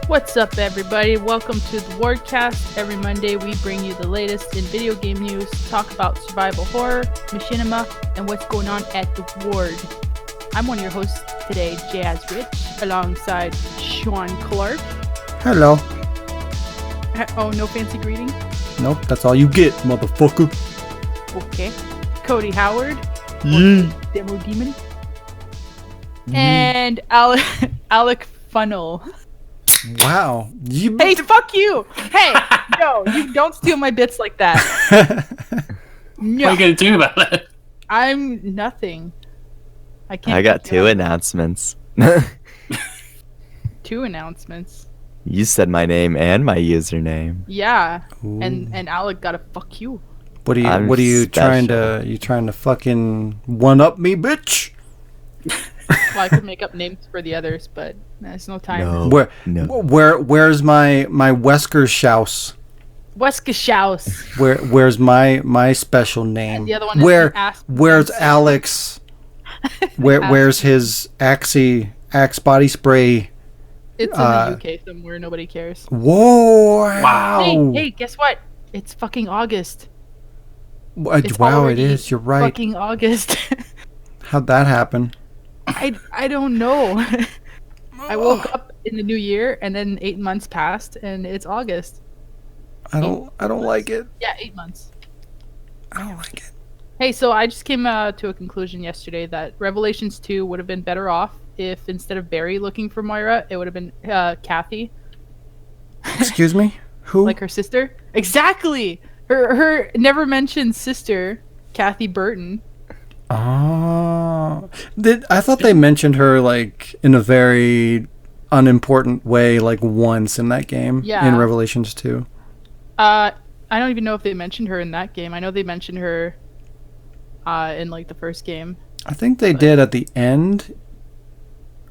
What's up, everybody? Welcome to the Wardcast. Every Monday, we bring you the latest in video game news, talk about survival horror, machinima, and what's going on at the Ward. I'm one of your hosts today, Jazz Rich, alongside Shaun Clark. Hello. Oh, no fancy greeting? Nope, that's all you get, motherfucker. Okay. Cody Howard. Yeah. Demo Demon. And Alec Funnel. Wow. Hey, fuck you! Hey, no, you don't steal my bits like that. No. What are you going to do about it? I'm nothing. I got two announcements. Two announcements. You said my name and my username. Yeah. Ooh. And Alec got a fuck you. What are you trying to fucking one up me, bitch? Well, I could make up names for the others, but there's no time. No. Where's my weskershouse? Weskershouse. Where's my special name? And the other one is where's Alex? Where's his Axe body spray? It's in the UK somewhere. Nobody cares. Whoa! Wow. Hey, guess what? It's fucking August. Wow, it is. You're right. Fucking August. How'd that happen? I don't know. I woke up in the new year, and then 8 months passed, and it's August. I don't like it. Yeah, 8 months. I don't like it. Hey, so I just came to a conclusion yesterday that Revelations 2 would have been better off if instead of Barry looking for Moira, it would have been Kathy. Excuse me? Who? Like her sister? Exactly! Her never mentioned sister, Kathy Burton. Oh. I thought they mentioned her like in a very unimportant way like once in that game. Yeah. In Revelations 2. I don't even know if they mentioned her in that game. I know they mentioned her in like the first game. I think they did at the end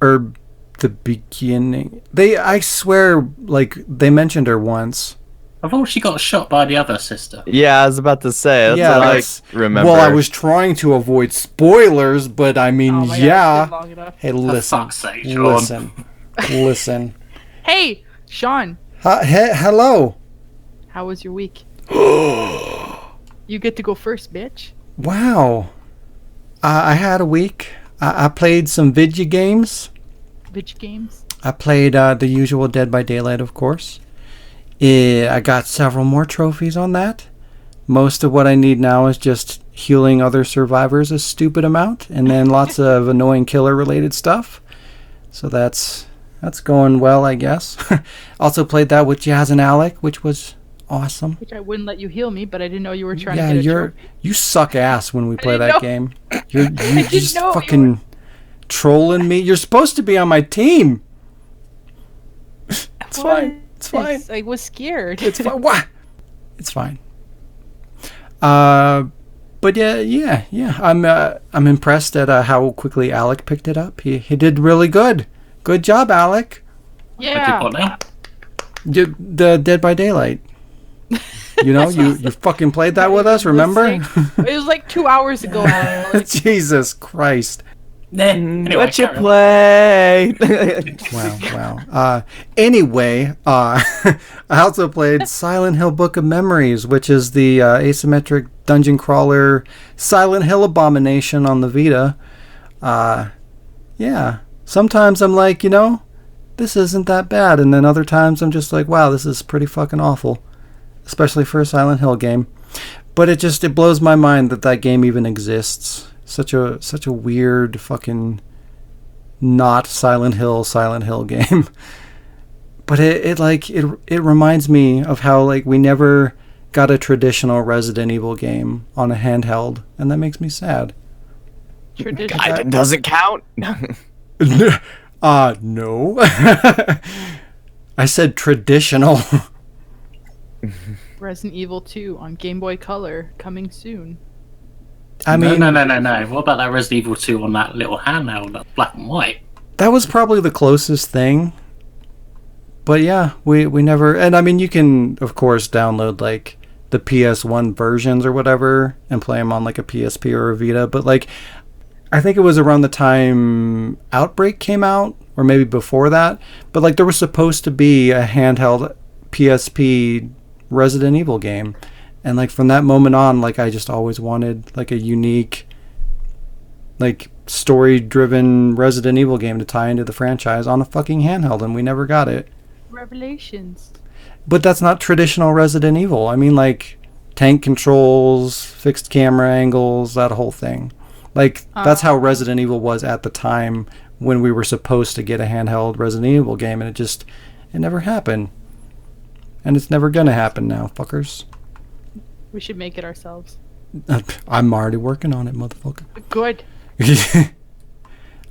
or the beginning. I swear like they mentioned her once. I thought she got shot by the other sister. Yeah, I was about to say. That's what I remember. Well, I was trying to avoid spoilers, but I mean, Oh my yeah. God, it's been long enough. Hey, listen. fuck's sake, Shaun. Listen. Hey, Shaun. Hello. How was your week? You get to go first, bitch. Wow. I had a week. I played some video games. Bitch games. I played the usual Dead by Daylight, of course. I got several more trophies on that. Most of what I need now is just healing other survivors a stupid amount, and then lots of annoying killer-related stuff. So that's going well, I guess. Also played that with Jazz and Alec, which was awesome. Which I wouldn't let you heal me, but I didn't know you were trying to get a trophy. You suck ass when we play that game. You're just know fucking trolling me. You're supposed to be on my team. It's fine. It's fine. I was scared. It's fine. What? It's fine. But yeah. I'm impressed at how quickly Alec picked it up. He did really good. Good job, Alec. Yeah. What now? The Dead by Daylight. You know, you fucking played that with us. Remember? It was like 2 hours ago. Like, Jesus Christ. Anyway, Let you carry on. play. Wow. Anyway, I also played Silent Hill Book of Memories, which is the asymmetric dungeon crawler Silent Hill abomination on the Vita. Yeah. Sometimes I'm like, this isn't that bad. And then other times I'm just like, wow, this is pretty fucking awful. Especially for a Silent Hill game. But it blows my mind that game even exists. Such a weird fucking not Silent Hill game. But it reminds me of how like we never got a traditional Resident Evil game on a handheld, and that makes me sad. tradition. It doesn't count. No. I said traditional. Resident Evil 2 on Game Boy Color coming soon. I mean, No. What about that Resident Evil 2 on that little handheld, that's black and white? that was probably the closest thing. But yeah, we never... And I mean, you can, of course, download, like, the PS1 versions or whatever and play them on, like, a PSP or a Vita. But, like, I think it was around the time Outbreak came out, or maybe before that. But like there was supposed to be a handheld PSP Resident Evil game, and like from that moment on, like I just always wanted like a unique, like story-driven Resident Evil game to tie into the franchise on a fucking handheld, and we never got it. Revelations. But that's not traditional Resident Evil. I mean, like tank controls, fixed camera angles, that whole thing. Like that's how Resident Evil was at the time when we were supposed to get a handheld Resident Evil game, and it never happened. And it's never gonna happen now, fuckers. We should make it ourselves. I'm already working on it, motherfucker. Good.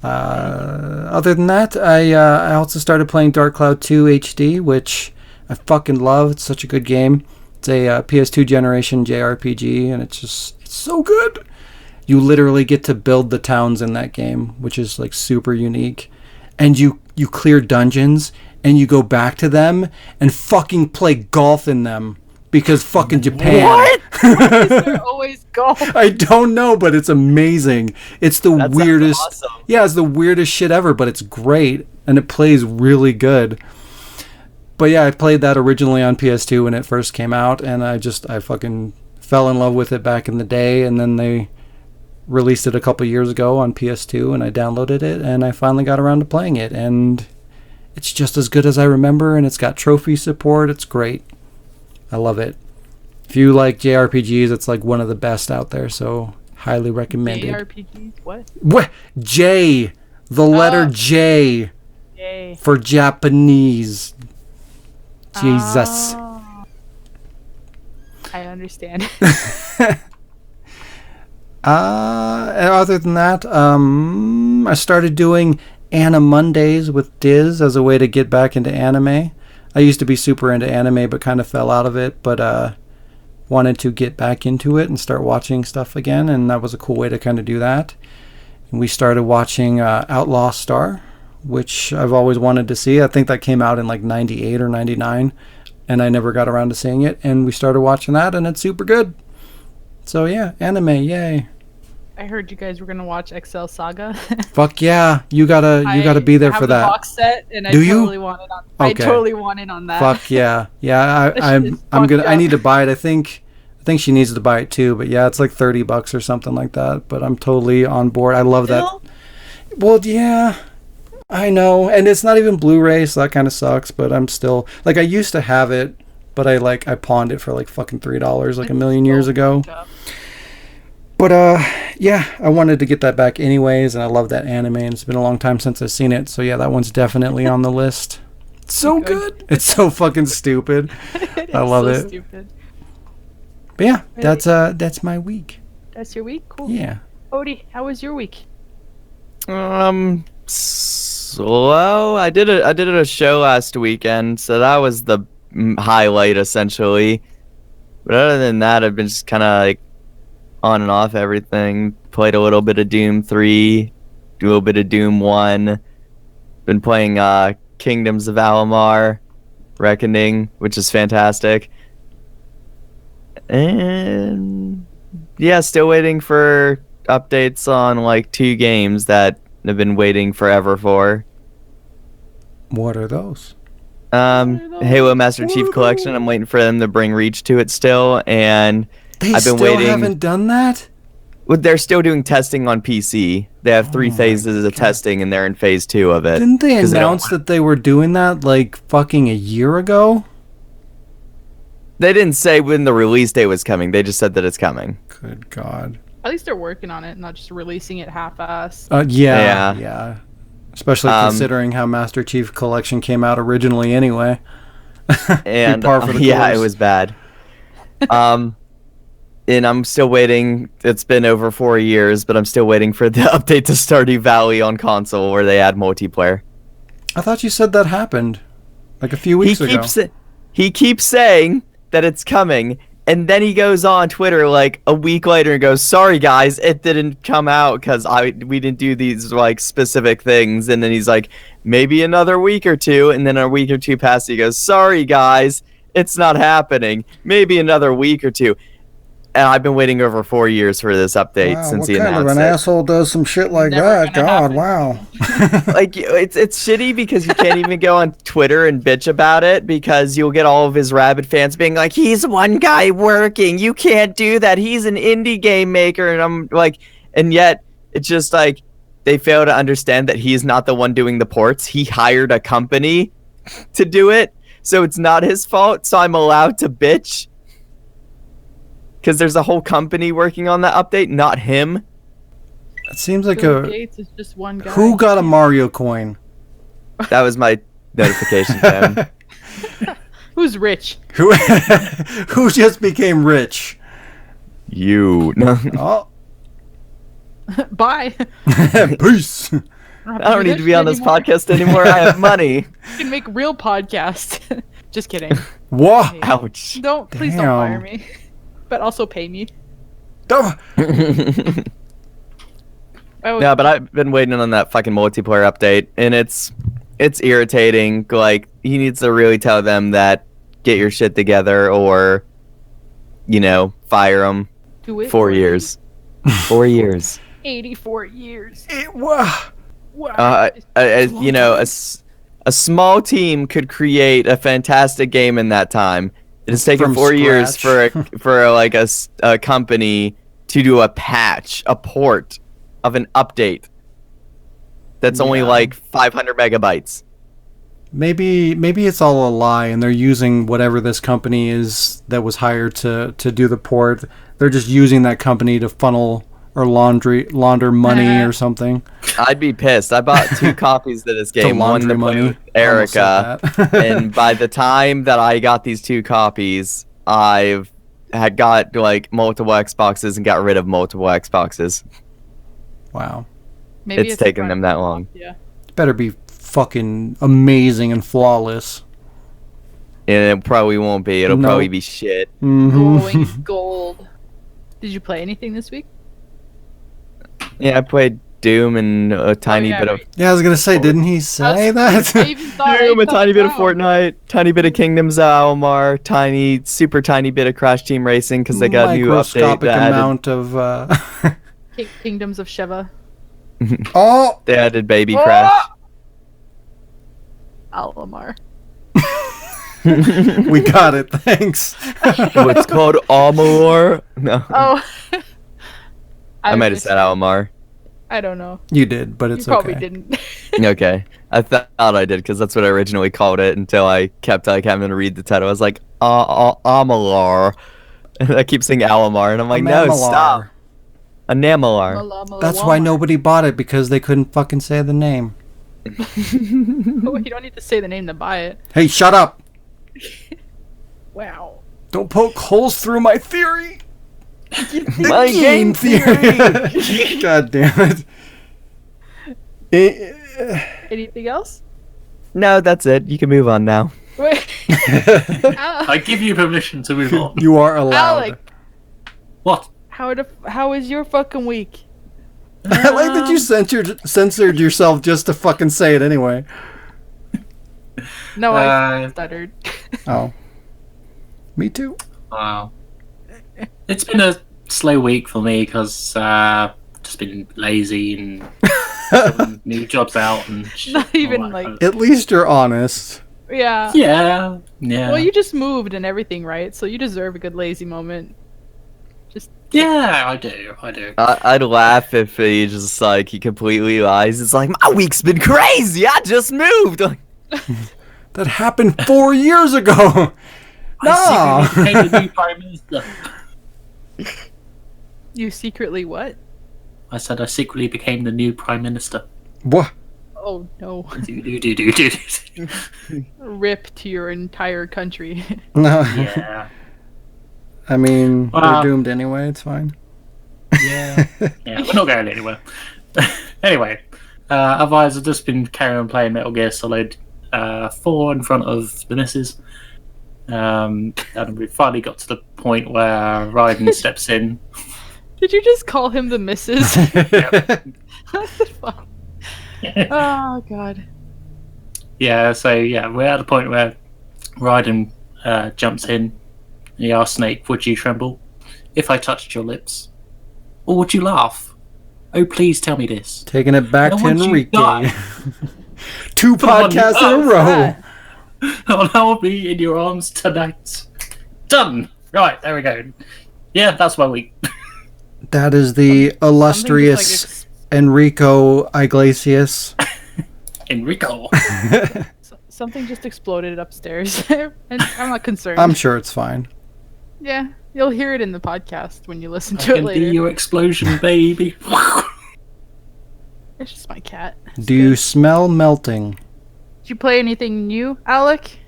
Other than that, I also started playing Dark Cloud 2 HD, which I fucking love. It's such a good game. It's a PS2 generation JRPG, and it's so good. You literally get to build the towns in that game, which is like super unique. And you clear dungeons, and you go back to them and fucking play golf in them. Because fucking Japan. What? Why is there always golf? I don't know, but it's amazing. It's the weirdest. Awesome. Yeah, it's the weirdest shit ever, but it's great. And it plays really good. But yeah, I played that originally on PS2 when it first came out, and I fucking fell in love with it back in the day, and then they released it a couple years ago on PS2, and I downloaded it, and I finally got around to playing it, and it's just as good as I remember, and it's got trophy support. It's great. I love it. If you like JRPGs, it's like one of the best out there, so highly recommended. JRPGs? What? What? J. The letter J. J. For Japanese. Jesus. I understand. Other than that, I started doing Anna Mondays with Diz as a way to get back into anime. I used to be super into anime, but kind of fell out of it, but wanted to get back into it and start watching stuff again, and that was a cool way to kind of do that. And we started watching Outlaw Star, which I've always wanted to see. I think that came out in like 98 or 99, and I never got around to seeing it, and we started watching that, and it's super good. So yeah, anime, yay. I heard you guys were gonna watch XL Saga. Fuck yeah, you gotta be there for that. I have the box set, and I totally want it on. Okay. I totally want it on that. Fuck yeah, yeah. I'm gonna. I need to buy it. I think she needs to buy it too. But yeah, it's like $30 or something like that. But I'm totally on board. I love that. Well, yeah, I know, and it's not even Blu-ray, so that kind of sucks. But I'm still like I used to have it, but I pawned it for like fucking $3 like a million years ago. But yeah, I wanted to get that back anyways, and I love that anime, and it's been a long time since I've seen it, so yeah, that one's definitely on the list. It's so good. It's so fucking stupid. I love it. Stupid. But yeah, that's my week. That's your week? Cool. Yeah. Odie, how was your week? Slow. I did a show last weekend, so that was the highlight essentially. But other than that, I've been just kind of like on and off everything. Played a little bit of Doom 3, a little bit of Doom 1. Been playing Kingdoms of Alamar Reckoning, which is fantastic. And yeah, still waiting for updates on like 2 games that I've been waiting forever for. What are those? Halo Master Chief Collection. I'm waiting for them to bring Reach to it still, and I've been waiting. They still haven't done that? Well, they're still doing testing on PC. They have 3 phases of testing, and they're in phase 2 of it. Didn't they announce that they were doing that like fucking a year ago? They didn't say when the release date was coming. They just said that it's coming. Good God. At least they're working on it, not just releasing it half-assed. Yeah. Especially considering how Master Chief Collection came out originally anyway. And it was bad. And I'm still waiting. It's been over 4 years, but I'm still waiting for the update to Stardew Valley on console where they add multiplayer. I thought you said that happened like a few weeks ago. He keeps saying that it's coming, and then he goes on Twitter like a week later and goes, "Sorry guys, it didn't come out because we didn't do these like specific things." And then he's like, "Maybe another week or two," and then a week or two passes. He goes, "Sorry guys, it's not happening. Maybe another week or two." and I've been waiting over 4 years for this update Wow, since what he kind of announced an it. asshole does some shit like Never that? gonna God, happen. wow. Like, it's shitty because you can't even go on Twitter and bitch about it because you'll get all of his rabid fans being like, he's one guy working, you can't do that, he's an indie game maker, and I'm like, and yet it's just like they fail to understand that he's not the one doing the ports. He hired a company to do it, so it's not his fault, so I'm allowed to bitch because there's a whole company working on that update, not him. It seems like Bill Gates is just one guy. who got a Mario coin? That was my notification tone. Who's rich? Who just became rich? You. No. Oh, Bye. peace. I don't need to be on this podcast anymore. I have money. You can make real podcasts. Just kidding. Whoa. Ouch. Please don't Damn. fire me. But also pay me. Oh, No, but I've been waiting on that fucking multiplayer update, and it's irritating. Like, he needs to really tell them that get your shit together, or, fire them. Do it 4 years. 4 years. 84 years. wow. Wow. A small team could create a fantastic game in that time. It has taken From 4 years scratch. for a company to do a patch, a port of an update that's only Yeah. like 500 megabytes. Maybe it's all a lie, and they're using whatever this company is that was hired to do the port. They're just using that company to funnel or launder money or something. I'd be pissed. I bought 2 copies of this To game, one laundry to play money. with Erica, Almost said that. and by the time that I got these 2 copies, I've had got like multiple Xboxes and got rid of multiple Xboxes. Wow. Maybe It's taken them that long. Yeah. It better be fucking amazing and flawless. And it probably won't be. It'll No. probably be shit. Glowing gold. Did you play anything this week? Yeah, I played Doom and a tiny yeah, bit of right. Yeah, I was gonna say, didn't he say I that? even thought Doom, a tiny bit of wow. Fortnite, tiny bit of Kingdoms of Amalur, super tiny bit of Crash Team Racing because they got a new update Microscopic that added, amount of. Kingdoms of Sheva. Oh, they added Baby Crash. Alamar. we got it. Thanks. What's called Amalur? No, Oh. I might have said Alamar. I don't know. You did, but You it's probably okay. didn't. Okay, I thought I did because that's what I originally called it until I kept like having to read the title. I was like, Amalar, and I keep saying Alamar, and I'm like, no, Mamalar. stop. Anamalar. That's why nobody bought it, because they couldn't fucking say the name. Oh, you don't need to say the name to buy it. Hey, shut up! Wow. Don't poke holes through my theory. My game theory. God damn it. Anything else? No, that's it. You can move on now. Wait. I give you permission to move on. You are allowed. Alec, What? how is your fucking week? I like that you censored yourself just to fucking say it anyway. No, I stuttered. Oh. Me too. Wow. It's been a slow week for me because just been lazy and sorting new jobs out and shit, Not even, all that like- kind of- At least you're honest. Yeah. Yeah. Well, you just moved and everything, right? So you deserve a good lazy moment. Yeah, I do. I'd laugh if he completely lies. It's like, my week's been crazy. I just moved. Like, That happened 4 years ago. I secretly became the new prime minister. You secretly what? I said I secretly became the new prime minister. What? Oh no. Do. Rip to your entire country. No. Yeah. I mean, Wow. we're doomed anyway. It's fine. Yeah. Yeah, we're not going anywhere. Anyway, otherwise I've just been carrying on playing Metal Gear Solid 4 in front of the missus. And we finally got to the point where Raiden steps in. Did you just call him the missus? What the fuck? Oh god. Yeah, so yeah, we're at the point where Raiden jumps in. He asks Snake, would you tremble? if I touched your lips? Or would you laugh? Oh, please tell me this. Taking it back And to once you Enrique. die- 2 podcasts in a row. that? I'll be in your arms tonight. Done. Right, there we go. Yeah, that's my week. That is the Something illustrious just Enrico Iglesias. Enrico. something just exploded upstairs, and I'm not concerned. I'm sure it's fine. Yeah, you'll hear it in the podcast when you listen I to it can later. be your explosion, baby. It's just my cat. It's Do good. you smell melting? Did you play anything new, Alec?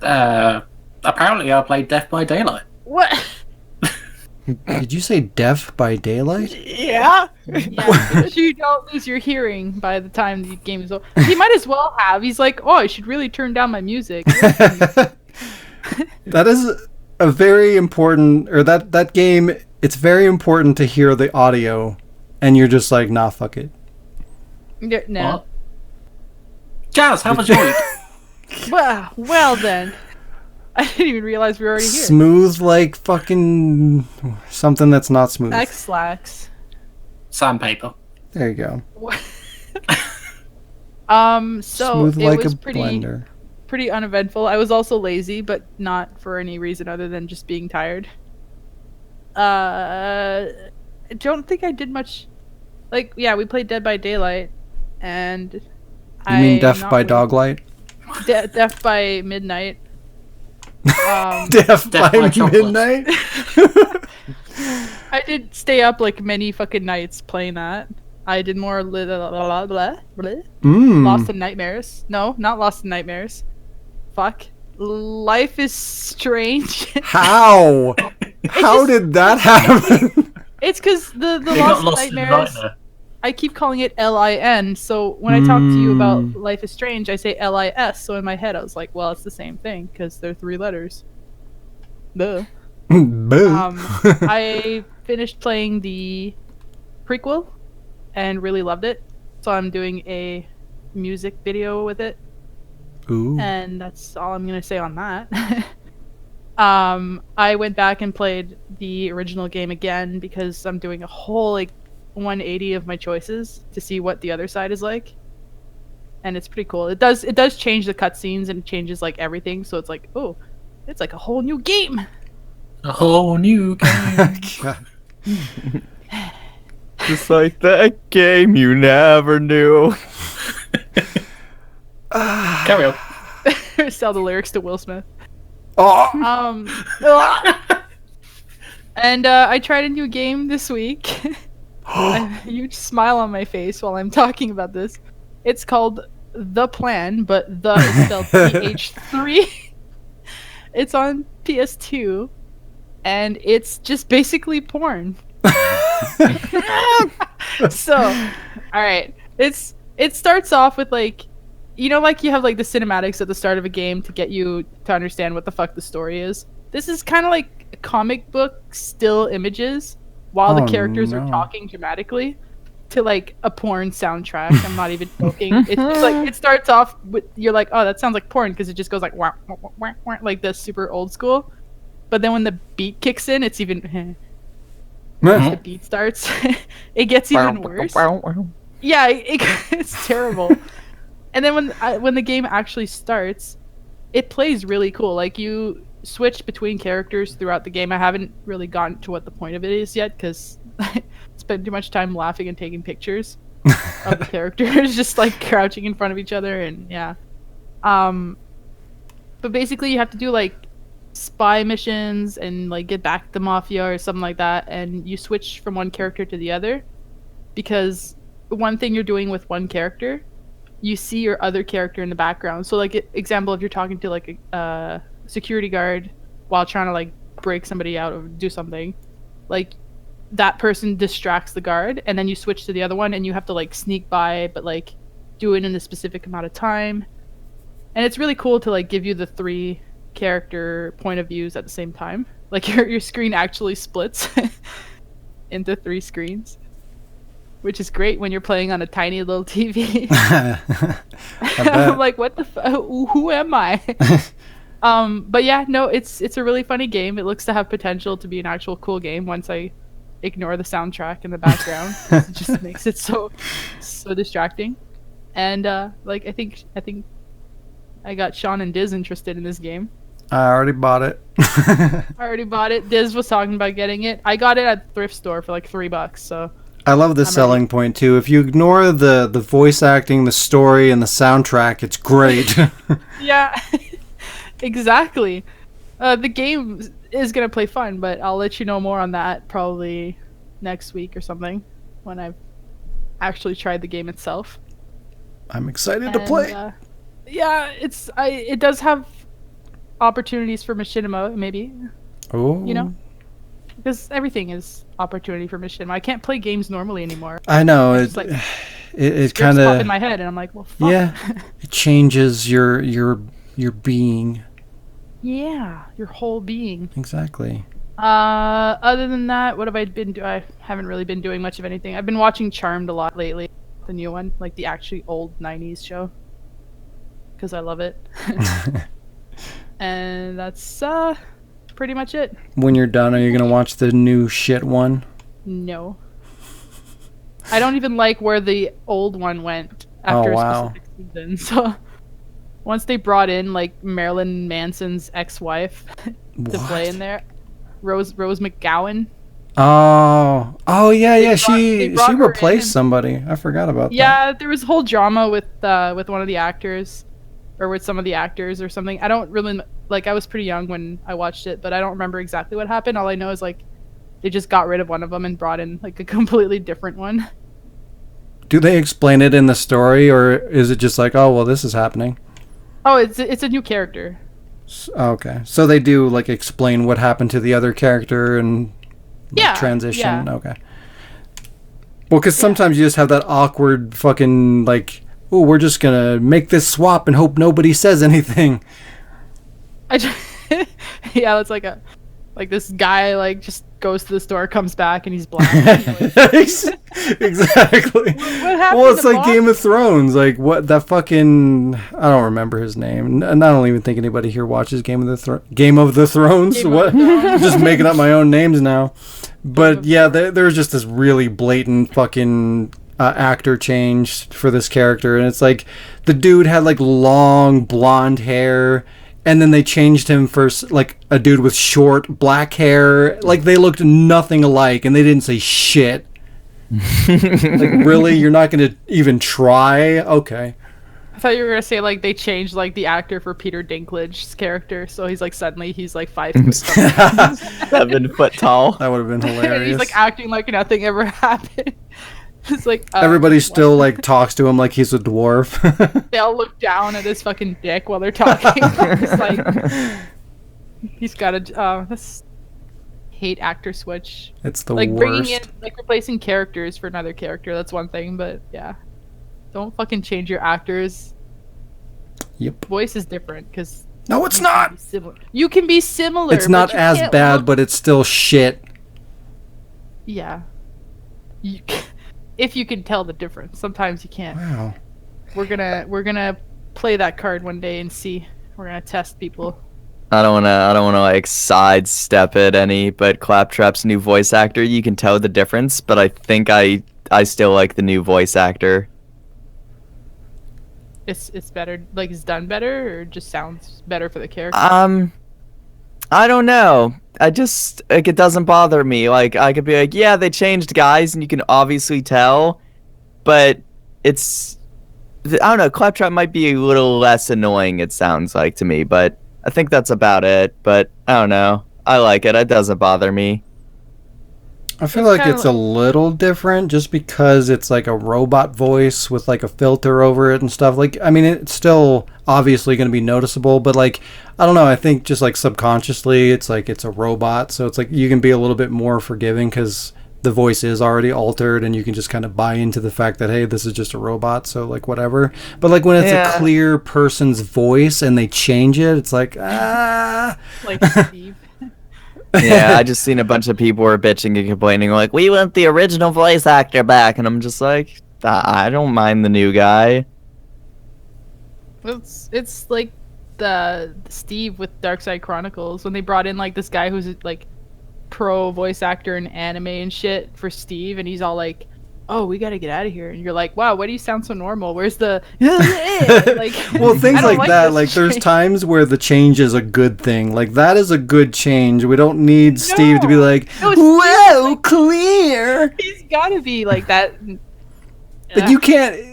Apparently I played Death by Daylight. What? Did you say Deaf by Daylight? Yeah. Yeah. You don't lose your hearing by the time the game is over. He might as well have. He's like, oh, I should really turn down my music. That is a very important, or that game, it's very important to hear the audio, and you're just like, nah, fuck it. Yeah, no. What? Jazz, how was your week? Well then. I didn't even realize we were already here. Smooth like fucking something that's not smooth. X-Slacks. Sandpaper. There you go. So Smooth it like was a pretty blender. uneventful. I was also lazy, but not for any reason other than just being tired. I don't think I did much. Like, yeah, we played Dead by Daylight, and You mean Deaf by Doglight? Deaf by Midnight. Deaf Deaf by by chocolate. midnight? I did stay up like many fucking nights playing that. I did more Lost in Nightmares. No, not Lost in Nightmares. Fuck. Life is Strange. How? How just- did that happen? It's because the You got Lost lost in in the Nightmares. night there. I keep calling it LIN, so when I talk to you about Life is Strange, I say LIS, so in my head I was like, well, it's the same thing, because they're 3 letters. Duh. Boo. I finished playing the prequel, and really loved it, so I'm doing a music video with it, Ooh. and that's all I'm gonna say on that. I went back and played the original game again, because I'm doing a whole, like, 180 of my choices to see what the other side is like, and it's pretty cool. It does change the cutscenes, and it changes like everything, so it's like, oh, it's like a whole new game. A whole new game. God. Just like that game you never knew. Carry on. Sell the lyrics to Will Smith. Oh. And I tried a new game this week. A huge smile on my face while I'm talking about this. It's called The Plan, but the is spelled PH3. It's on PS2, and it's just basically porn. So, alright. It starts off with, like, you know, like you have like the cinematics at the start of a game to get you to understand what the fuck the story is. This is kind of like comic book still images while the characters are talking dramatically to like a porn soundtrack. I'm not even joking. It's just like it starts off with you're like, oh, that sounds like porn because it just goes like wah, wah, wah, wah, wah, like this super old school. But then when the beat kicks in, it's even the beat starts. It gets even worse. Yeah, it's terrible. And then when the game actually starts, it plays really cool. Like you switch between characters throughout the game. I haven't really gotten to what the point of it is yet because I spent too much time laughing and taking pictures of the characters just like crouching in front of each other and yeah. But basically you have to do like spy missions and like get back to the mafia or something like that, and you switch from one character to the other because one thing you're doing with one character, you see your other character in the background. So like example, if you're talking to like a security guard while trying to like break somebody out or do something, like that person distracts the guard and then you switch to the other one and you have to like sneak by but like do it in a specific amount of time. And it's really cool to like give you the 3 character point of views at the same time. Like your screen actually splits into 3 screens, which is great when you're playing on a tiny little TV. I'm like, what the who am I? But yeah, no, it's a really funny game. It looks to have potential to be an actual cool game once I ignore the soundtrack in the background. It just makes it so distracting. And like I think I got Shaun and Diz interested in this game. I already bought it. I already bought it. Diz was talking about getting it. I got it at the thrift store for like $3, so I love the selling point too. If you ignore the voice acting, the story, and the soundtrack, it's great. yeah, exactly. The game is gonna play fun, but I'll let you know more on that probably next week or something when I've actually tried the game itself. I'm excited to play. Yeah, it does have opportunities for machinima, maybe. Oh, you know, because everything is opportunity for machinima. I can't play games normally anymore. I know it's like it kind of pop in my head, and I'm like, well, fuck. Yeah, it changes your being. Yeah, your whole being. Exactly. Other than that, what have I been doing? I haven't really been doing much of anything. I've been watching Charmed a lot lately, the new one, like the actually old 90s show, because I love it. And that's pretty much it. When you're done, are you gonna watch the new shit one? No. I don't even like where the old one went after a specific season. So once they brought in like Marilyn Manson's ex-wife to play in there, Rose McGowan. Oh yeah. She replaced somebody. I forgot about that. Yeah, there was a whole drama with one of the actors, or with some of the actors or something. I don't really like. I was pretty young when I watched it, but I don't remember exactly what happened. All I know is like they just got rid of one of them and brought in like a completely different one. Do they explain it in the story, or is it just like, oh well, this is happening? Oh, it's a new character. Okay, so they do like explain what happened to the other character and transition. Yeah. Okay. Well, because sometimes you just have that awkward fucking like, oh, we're just gonna make this swap and hope nobody says anything. Yeah, it's like this guy like just goes to the store, comes back, and he's black. Exactly. What happened? Well, it's like Game of Thrones. Like what that fucking I don't remember his name. And I don't even think anybody here watches Game of the Thrones. What? I'm just making up my own names now. But yeah, there's just this really blatant fucking actor change for this character, and it's like the dude had like long blonde hair. And then they changed him for like a dude with short black hair. Like they looked nothing alike, and they didn't say shit. Like really, you're not going to even try? Okay. I thought you were gonna say like they changed like the actor for Peter Dinklage's character, so he's like suddenly he's like 5 foot 7 foot tall. That would have been hilarious. And he's like acting like nothing ever happened. It's like everybody still like talks to him like he's a dwarf. They all look down at his fucking dick while they're talking. It's like he's got a this hate actor switch. It's the like worst. Bringing in like replacing characters for another character. That's one thing, but yeah, don't fucking change your actors. Yep. Voice is different because no, it's not. You can be similar. It's not as bad, but it's still shit. Yeah. If you can tell the difference. Sometimes you can't. Wow. We're gonna play that card one day and see. We're gonna test people. I don't wanna like sidestep it any, but Claptrap's new voice actor, you can tell the difference, but I think I still like the new voice actor. It's better, like it's done better, or just sounds better for the character? I don't know. I just like it doesn't bother me. Like I could be like, yeah, they changed guys, and you can obviously tell, but it's I don't know. Claptrap might be a little less annoying. It sounds like to me, but I think that's about it. But I don't know. I like it. It doesn't bother me. I feel like it's a little different just because it's like a robot voice with like a filter over it and stuff. Like, I mean, it's still obviously going to be noticeable, but like, I don't know. I think just like subconsciously, it's like it's a robot. So it's like you can be a little bit more forgiving because the voice is already altered and you can just kind of buy into the fact that, hey, this is just a robot. So like whatever. But like when it's a clear person's voice and they change it, it's like, Like Steve. Yeah, I just seen a bunch of people were bitching and complaining like, we want the original voice actor back, and I'm just like, I don't mind the new guy. It's like the Steve with Dark Side Chronicles when they brought in like this guy who's like pro voice actor in anime and shit for Steve, and he's all like, "Oh, we gotta get out of here," and you're like, "Wow, why do you sound so normal? Where's the like?" Well, things like that. Like, this there's change. times where the change is a good thing. Like, that is a good change. We don't need Steve to be like, No, "Whoa, clear." He's gotta be like that. Like, you can't.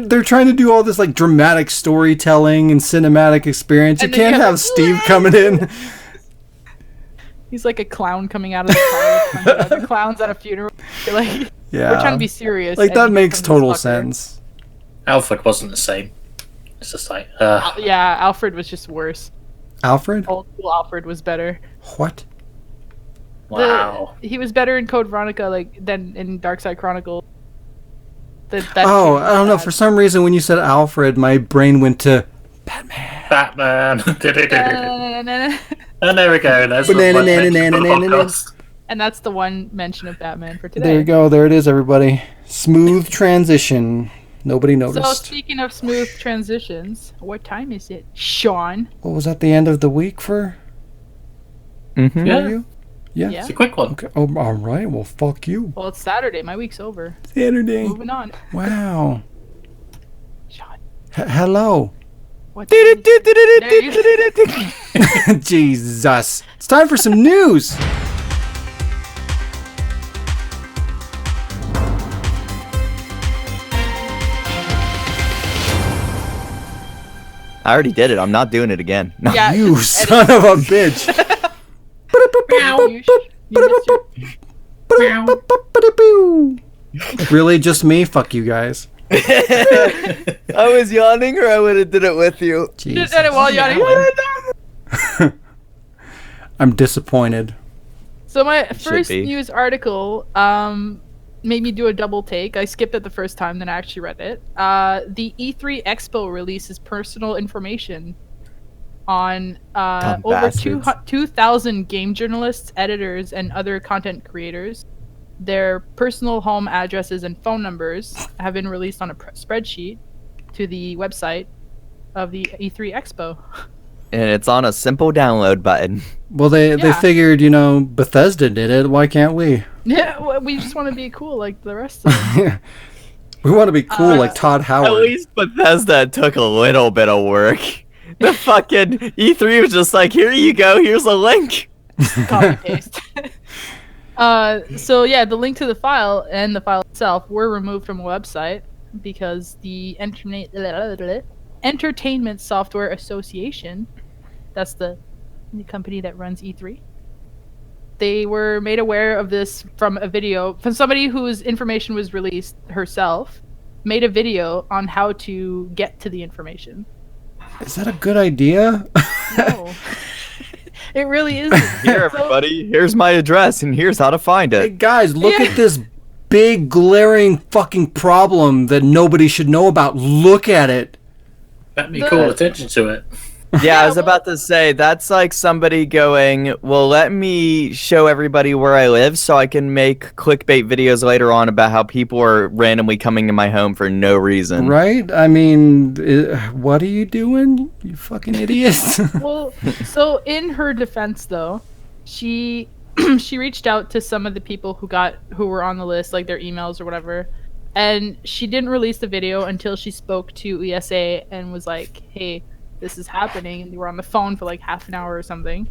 They're trying to do all this like dramatic storytelling and cinematic experience. You And then can't you have, have Steve coming in. He's like a clown coming out of the car. Other clowns at a funeral. You're like, Yeah, we're trying to be serious. Like, and that here makes comes this total fucker. sense. Alfred wasn't the same. It's just like, Yeah, Alfred was just worse. Alfred? Old school Alfred was better. What? wow. He was better in Code Veronica than in Dark Side Chronicles. Oh, I don't know. For some reason, when you said Alfred, my brain went to Batman. Batman. And And there we go. That's the Banana, one mention for the banana, banana. podcast. that's the one mention of Batman for today. There you go. There it is, everybody. Smooth transition. Nobody So noticed. speaking of smooth transitions, what time is it, Shaun? What was that, the end of the week for Mm-hmm. Yeah. you? Yeah. Yeah. It's a quick one. Okay. Oh, all right. Well, fuck you. Well, it's Saturday. My week's over. Saturday. Moving on. Wow. Shaun, Hello. what time is it? There you go. Jesus. It's time for some news. I already did it. I'm not doing it again. No. Yeah, You just son of a bitch. edit. You missed Really, just me? Fuck you guys. I was yawning, or I would have did it with you. your- Jesus. just edit while yawning. I'm disappointed. So my should first be. news article made me do a double take. I skipped it the first time, then I actually read it. The E3 Expo releases personal information on Dumb over bastards. 2,000 game journalists, editors, and other content creators. Their personal home addresses and phone numbers have been released on a spreadsheet to the website of the E3 Expo. And it's on a simple download button. Well, they Yeah. figured, Bethesda did it. Why can't we? Yeah, well, we just want to be cool like the rest of them. We want to be cool like Todd At Howard. least Bethesda took a little bit of work. The fucking E3 was just like, here you go, here's a link. Copy paste. So yeah, the link to the file and the file itself were removed from the website because the Entertainment Software Association, that's the company that runs E3, they were made aware of this from a video from somebody whose information was released herself, made a video on how to get to the information. Is that a good idea? No. It really isn't. Here, So- everybody, here's my address, and here's how to find Hey, it. guys, look Yeah. at this big, glaring fucking problem that nobody should know about. Look at it. Let me call attention to it. Yeah, I was about to say, that's like somebody going, well, let me show everybody where I live so I can make clickbait videos later on about how people are randomly coming to my home for no reason. Right? I mean, what are you doing, you fucking idiots? Well, so in her defense, though, she she reached out to some of the people who were on the list, like their emails or whatever, and she didn't release the video until she spoke to ESA and was like, "Hey, this is happening," and they were on the phone for like half an hour or something,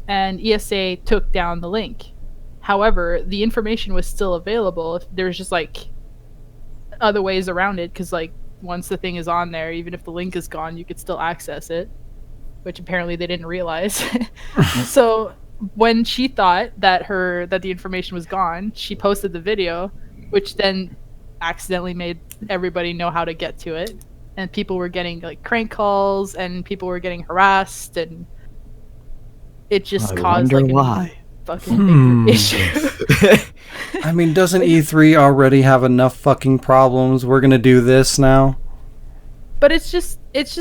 and ESA took down the link. However, the information was still available. If there's just like other ways around it, because like once the thing is on there, even if the link is gone, you could still access it, which apparently they didn't realize. So when she thought that the information was gone, she posted the video, which then accidentally made everybody know how to get to it, and people were getting like crank calls and people were getting harassed, and it just caused like a fucking big issue. I mean, doesn't E3 already have enough fucking problems? We're gonna do this now? But it's just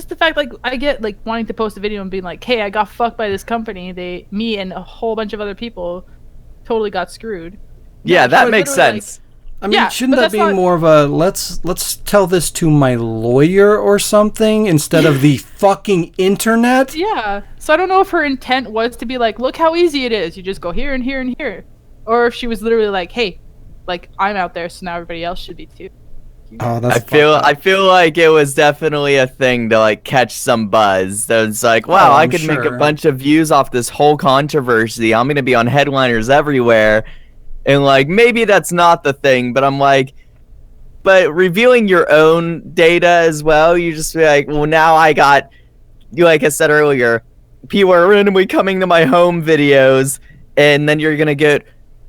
the fact, like, I get like wanting to post a video and being like, hey, I got fucked by this company. Me and a whole bunch of other people totally got screwed. Yeah, No, that we're makes literally, sense. I mean, Yeah, shouldn't but that that's be not- more of a let's tell this to my lawyer or something instead of the fucking internet? Yeah. So I don't know if her intent was to be like, look how easy it is. You just go here and here and here. Or if she was literally like, hey, like I'm out there, so now everybody else should be too. Oh, that's I feel like it was definitely a thing to like catch some buzz. That was like, wow, Oh, I I'm could make a sure. bunch of views off this whole controversy. I'm gonna be on headliners everywhere, and like maybe that's not the thing, but I'm like, but revealing your own data as well, you just be like, well, now I got, like I said earlier, people are randomly coming to my home videos, and then you're gonna get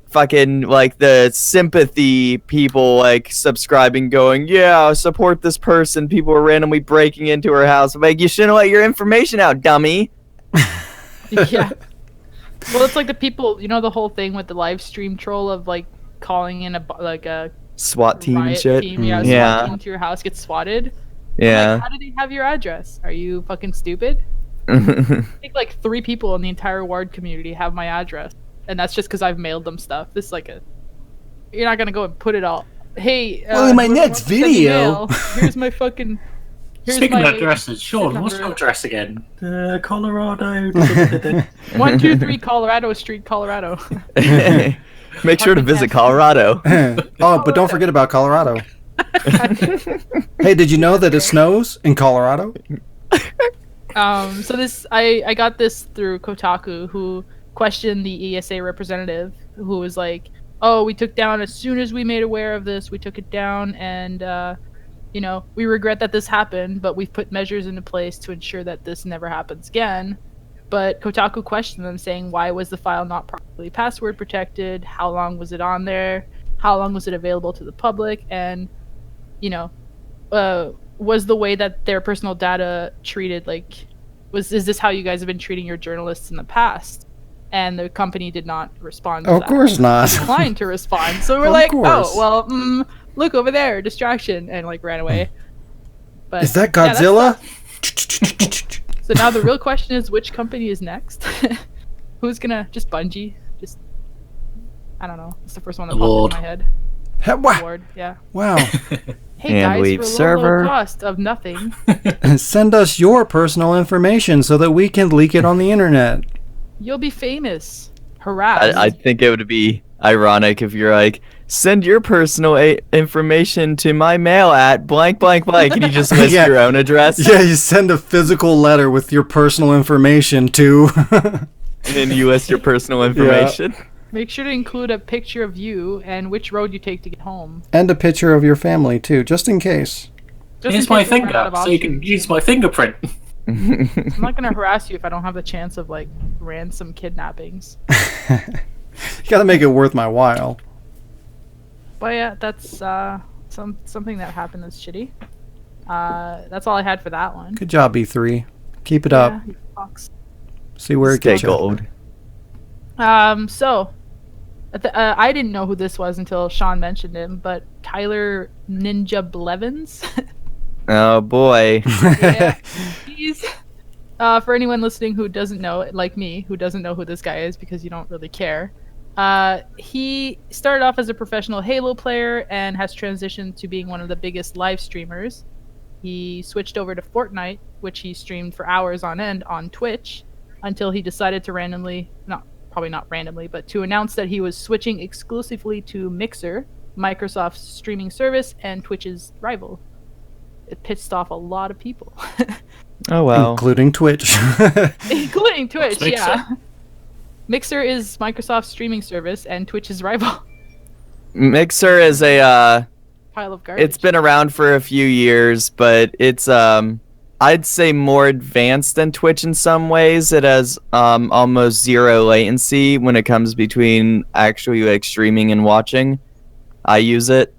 fucking like the sympathy people like subscribing going, yeah, support this person. People are randomly breaking into her house. I'm like, you shouldn't let your information out, dummy. Yeah. Well, it's like the people, the whole thing with the live stream troll of like calling in a SWAT team and riot shit. team, SWAT Yeah. team to your house, gets swatted. I'm Yeah. like, how do they have your address? Are you fucking stupid? I think like 3 people in the entire ward community have my address, and that's just because I've mailed them stuff. This is like you're not gonna go and put it all. Hey, Well, in my whoever next wants to send me video. mail, here's my fucking. Speaking of my addresses, Sean, phone what's your number. address again? Colorado. 123 Colorado Street, Colorado. Make sure to visit Colorado. Oh, but don't forget about Colorado. Hey, did you know that it snows in Colorado? So this I got this through Kotaku, who questioned the ESA representative, who was like, "Oh, we took down as soon as we made aware of this. We took it down, and we regret that this happened, but we've put measures into place to ensure that this never happens again." But Kotaku questioned them, saying, "Why was the file not properly password protected? How long was it on there? How long was it available to the public? And was the way that their personal data treated is this how you guys have been treating your journalists in the past?" And the company did not respond to Of that. course not. Declined to respond. So we're Of like, course. oh well, look over there, distraction, and like ran away. But Is that yeah, that's Godzilla? so now the real question is, which company is next? Who's gonna just Bungie? Just I don't know. It's the first one that popped Award. into my head. Award, yeah. Wow. Hey And guys, leave for a low, server. low cost of nothing, Send us your personal information so that we can leak it on the internet. you'll be famous. Harassed. I think it would be ironic if you're like, send your personal information to my mail at blank blank blank, and you just list Yeah. your own address. Yeah, you send a physical letter with your personal information to. And then you list your personal information. Make sure to include a picture of you and which road you take to get home. And a picture of your family too, just in case. Just Here's in my case we run out finger, of so you can options. use my fingerprint. I'm not gonna harass you if I don't have the chance of like ransom kidnappings. You gotta make it worth my while. But yeah, that's something that happened that's shitty. That's all I had for that one. Good job, E3. Keep it up. Yeah, you fucks. See where it Stay gets you. gold. So I didn't know who this was until Sean mentioned him, but Tyler Ninja Blevins. Oh boy. Yeah, he's for anyone listening who doesn't know, like me, who doesn't know who this guy is because you don't really care. He started off as a professional Halo player and has transitioned to being one of the biggest live streamers. He switched over to Fortnite, which he streamed for hours on end on Twitch, until he decided to probably not randomly, but to announce that he was switching exclusively to Mixer, Microsoft's streaming service and Twitch's rival. It pissed off a lot of people, Oh well. Including Twitch. including Twitch. Mixer? Yeah, Mixer is Microsoft's streaming service and Twitch's rival. Mixer is a Pile of garbage. it's been around for a few years, but it's I'd say more advanced than Twitch in some ways. It has almost zero latency when it comes between actually like streaming and watching. I use it.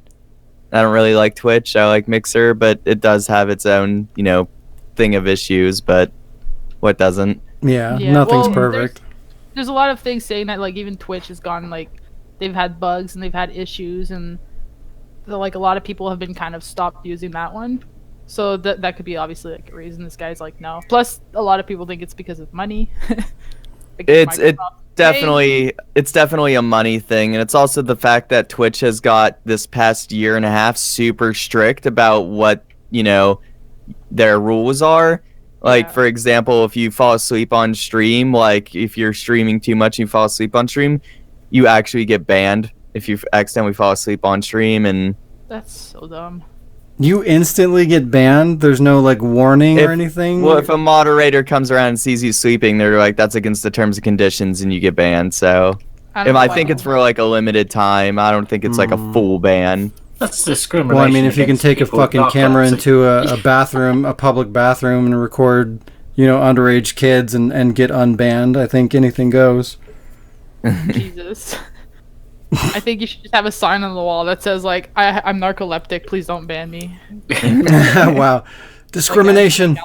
I don't really like Twitch. I like Mixer, but it does have its own, thing of issues, but what doesn't? Yeah, Yeah, nothing's well, perfect. There's a lot of things saying that like even Twitch has gone like they've had bugs and they've had issues, and like a lot of people have been kind of stopped using that one. So that could be obviously like a reason this guy's like no. Plus a lot of people think it's because of money. Because It's- Microsoft definitely a money thing, and it's also the fact that Twitch has got this past year and a half super strict about what, their rules are. Like, for example, if you fall asleep on stream, like if you're streaming too much and you fall asleep on stream, you actually get banned if you accidentally fall asleep on stream. And that's so dumb. You instantly get banned? There's no like warning or anything? Well, if a moderator comes around and sees you sleeping, they're like, that's against the terms and conditions, and you get banned. So I think it's for like a limited time. I don't think it's like a full ban. That's discrimination. Well, I mean, if you can take a fucking camera into a bathroom, a public bathroom, and record, underage kids and get unbanned, I think anything goes. Jesus. I think you should just have a sign on the wall that says, like, I'm narcoleptic, please don't ban me. Wow. Discrimination.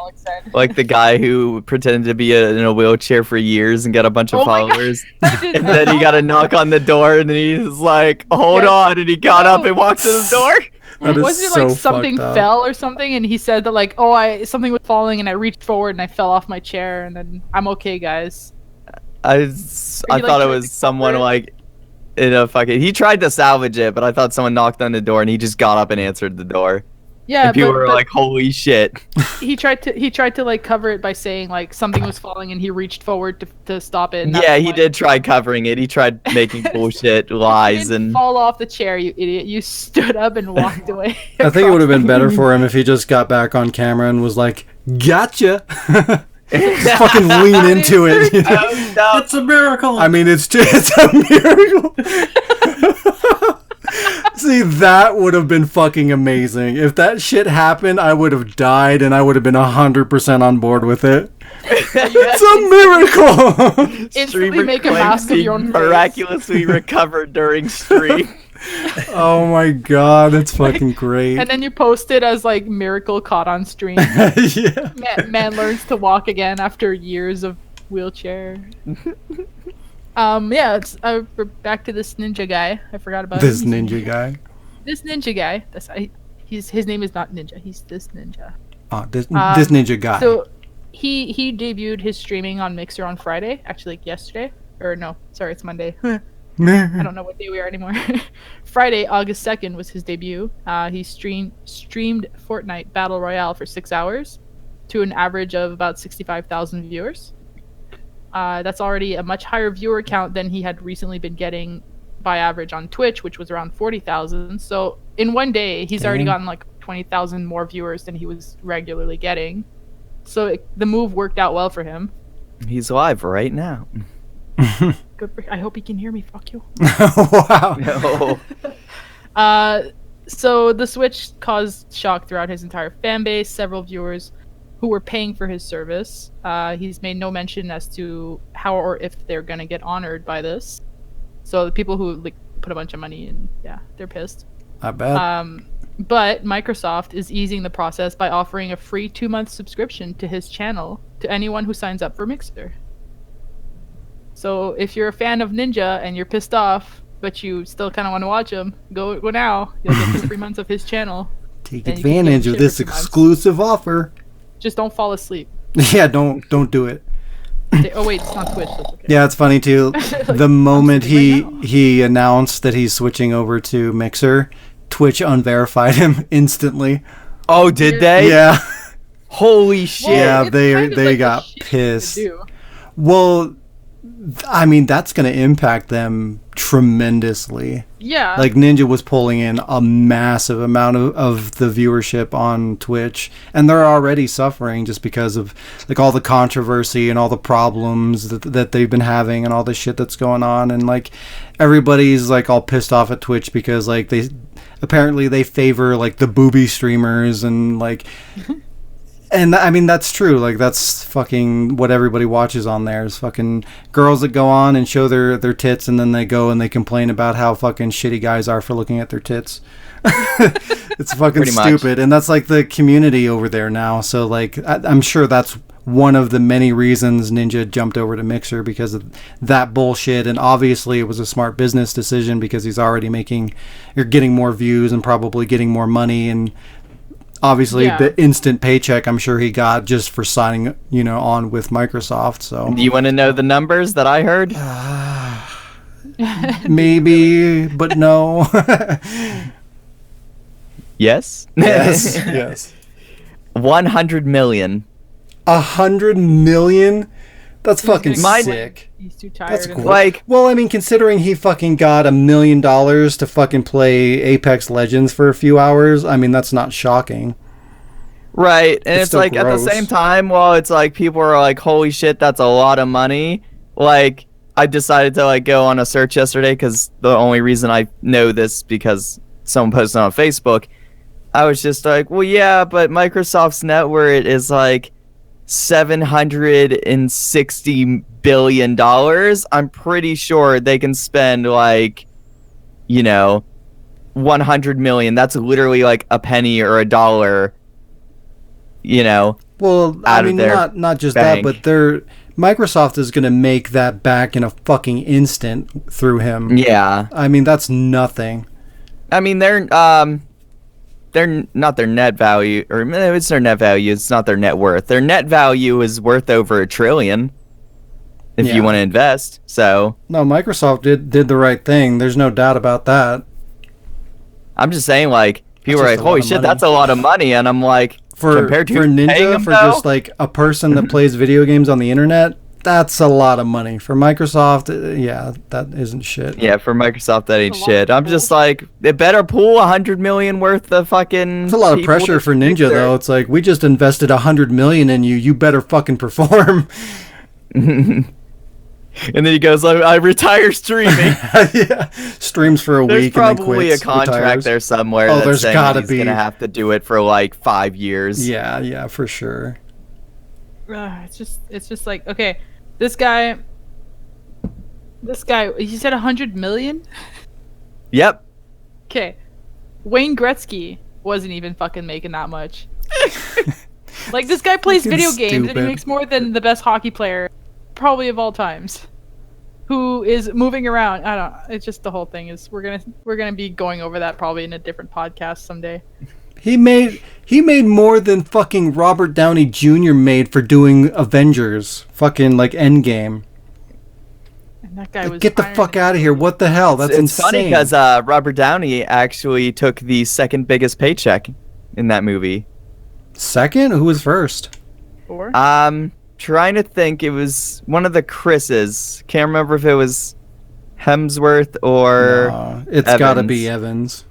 Like the guy who pretended to be in a wheelchair for years and got a bunch of followers. And then he got a knock on the door and he's like, hold on. And he got up and walked to the door. Wasn't it like something fell or something? And he said that like, something was falling and I reached forward and I fell off my chair and then I'm okay, guys. I thought it was someone like in a fucking... He tried to salvage it, but I thought someone knocked on the door and he just got up and answered the door. Yeah, and people were like, "Holy shit!" He tried to like cover it by saying like something was falling, and he reached forward to stop it. Yeah, he did try covering it. He tried making bullshit lies and fall off the chair, you idiot! You stood up and walked away. I think it would have been better for him if he just got back on camera and was like, "Gotcha." Fucking lean into it. It's a miracle. I mean, it's a miracle. See, that would have been fucking amazing. If that shit happened, I would have died and I would have been 100% on board with it. It's a miracle! Instantly make a mask of your own face. Miraculously recovered during stream. Oh my god, that's fucking great. And then you post it as like miracle caught on stream. Yeah. Man learns to walk again after years of wheelchair. We're back to this ninja guy. I forgot about this ninja guy. This ninja guy. His name is not ninja. He's this ninja. This ninja guy. So he debuted his streaming on Mixer on Friday. Actually, like yesterday. Or no, sorry, it's Monday. I don't know what day we are anymore. Friday, August 2nd was his debut. He streamed Fortnite Battle Royale for 6 hours to an average of about 65,000 viewers. That's already a much higher viewer count than he had recently been getting by average on Twitch, which was around 40,000. So in one day, he's already gotten like 20,000 more viewers than he was regularly getting. So the move worked out well for him. He's live right now. Good for, I hope he can hear me. Fuck you. Wow. No. So the switch caused shock throughout his entire fan base. Several viewers who were paying for his service. He's made no mention as to how or if they're gonna get honored by this. So the people who like put a bunch of money in, they're pissed. I bet. But Microsoft is easing the process by offering a free 2-month subscription to his channel to anyone who signs up for Mixer. So if you're a fan of Ninja and you're pissed off, but you still kind of want to watch him, go now. You'll get 3 months of his channel. Take advantage of this exclusive offer. Just don't fall asleep. Yeah, don't do it. Oh wait, it's not Twitch. That's okay. Yeah, it's funny too. Like, the moment he announced that he's switching over to Mixer, Twitch unverified him instantly. Oh, did they? Yeah. Holy shit. Yeah, they got pissed. Well, I mean, that's going to impact them tremendously. Yeah. Like, Ninja was pulling in a massive amount of the viewership on Twitch, and they're already suffering just because of, like, all the controversy and all the problems that they've been having and all the shit that's going on, and, like, everybody's, like, all pissed off at Twitch because, like, they favor, like, the booby streamers and, like... And I mean, that's true. Like, that's fucking what everybody watches on there is fucking girls that go on and show their tits, and then they go and they complain about how fucking shitty guys are for looking at their tits. It's fucking stupid. And that's like the community over there now. So, like, I'm sure that's one of the many reasons Ninja jumped over to Mixer, because of that bullshit. And obviously it was a smart business decision because he's already getting more views and probably getting more money, and Obviously, Yeah. the instant paycheck I'm sure he got just for signing, on with Microsoft. So Do you want to know the numbers that I heard? maybe, but no. Yes. Yes, yes. 100 million. 100 million? That's fucking Mine- sick. He's too tired. That's and- cool. Like, Well, I mean, considering he fucking got $1 million to fucking play Apex Legends for a few hours, I mean, that's not shocking. right, and it's still like at the gross. same time, while it's like people are like, "Holy shit, that's a lot of money!" Like, I decided to like go on a search yesterday because the only reason I know this because someone posted on Facebook. I was just like, well, yeah, but Microsoft's net worth is like $760 billion. I'm pretty sure they can spend like, 100 million. That's literally like a penny or a dollar. Well, I Out of mean, their not just bank. that, but Microsoft is going to make that back in a fucking instant through him. Yeah. I mean, that's nothing. I mean, they're not their net value, or it's their net value. It's not their net worth. Their net value is worth over $1 trillion if Yeah. you want to invest. So No, Microsoft did the right thing. There's no doubt about that. I'm just saying, like, people That's are just like, a "Holy lot of shit, money." that's a lot of money," and I'm like, For compared to for who's paying Ninja, them, for though? just like a person that plays video games on the internet, that's a lot of money. For Microsoft, yeah, that isn't shit. Yeah, for Microsoft, that ain't It's a lot shit. of I'm just like, they better pull 100 million worth of fucking. It's a lot of people pressure to for fix Ninja, though. It's like, we just invested 100 million in you. You better fucking perform. And then he goes, I retire streaming. Yeah, streams for a There's week and then probably quits. a contract retires. there somewhere Oh, that's there's saying gotta he's be. gonna have to do it for like 5 years. Yeah, for sure. It's just like, okay, this guy, he said 100 million? Yep. Okay. Wayne Gretzky wasn't even fucking making that much. Like, this guy plays Fucking video games and he stupid. makes more than the best hockey player, probably of all times, who is moving around. I don't know. It's just the whole thing is we're gonna be going over that probably in a different podcast someday. He made more than fucking Robert Downey Jr. made for doing Avengers. Fucking like Endgame. And that guy was Get the Iron fuck Man. out of here! What the hell? That's it's insane. funny because Robert Downey actually took the second biggest paycheck in that movie. Second? Who was first? Or? Trying to think, it was one of the Chris's. Can't remember if it was Hemsworth or No, it's got to Evans. be Evans.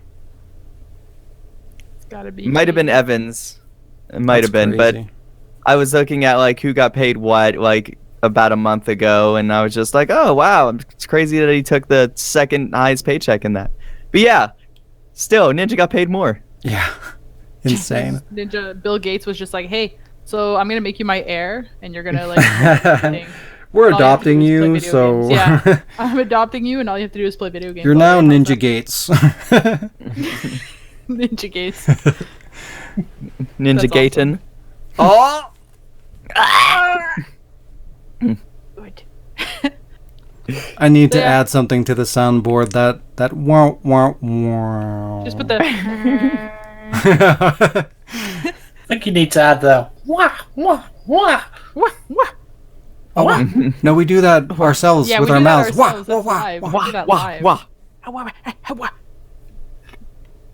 It's gotta be. might have been Evans. It might That's have been, but crazy. I was looking at like who got paid what like about a month ago, and I was just like, oh wow, it's crazy that he took the second highest paycheck in that. But yeah, still Ninja got paid more. Yeah, insane. Ninja Bill Gates was just like, hey, so I'm gonna make you my heir, and you're gonna like. everything. We're All you have to adopting do is play you, video so games. Yeah, I'm adopting you, and all you have to do is play video games. you're all now day. Ninja Gates. Ninja Gates. Ninja That's Gaten. Oh. Good. I need to Yeah. add something to the soundboard. That wow wow wow. Just put the. I think you need to add the wah wah wah. Wah, wah. Oh, wow. No, we do that ourselves Yeah, with we our do that mouths. ourselves. Wah, That's wah, live. wah, We wah. do that Wah, live. wah.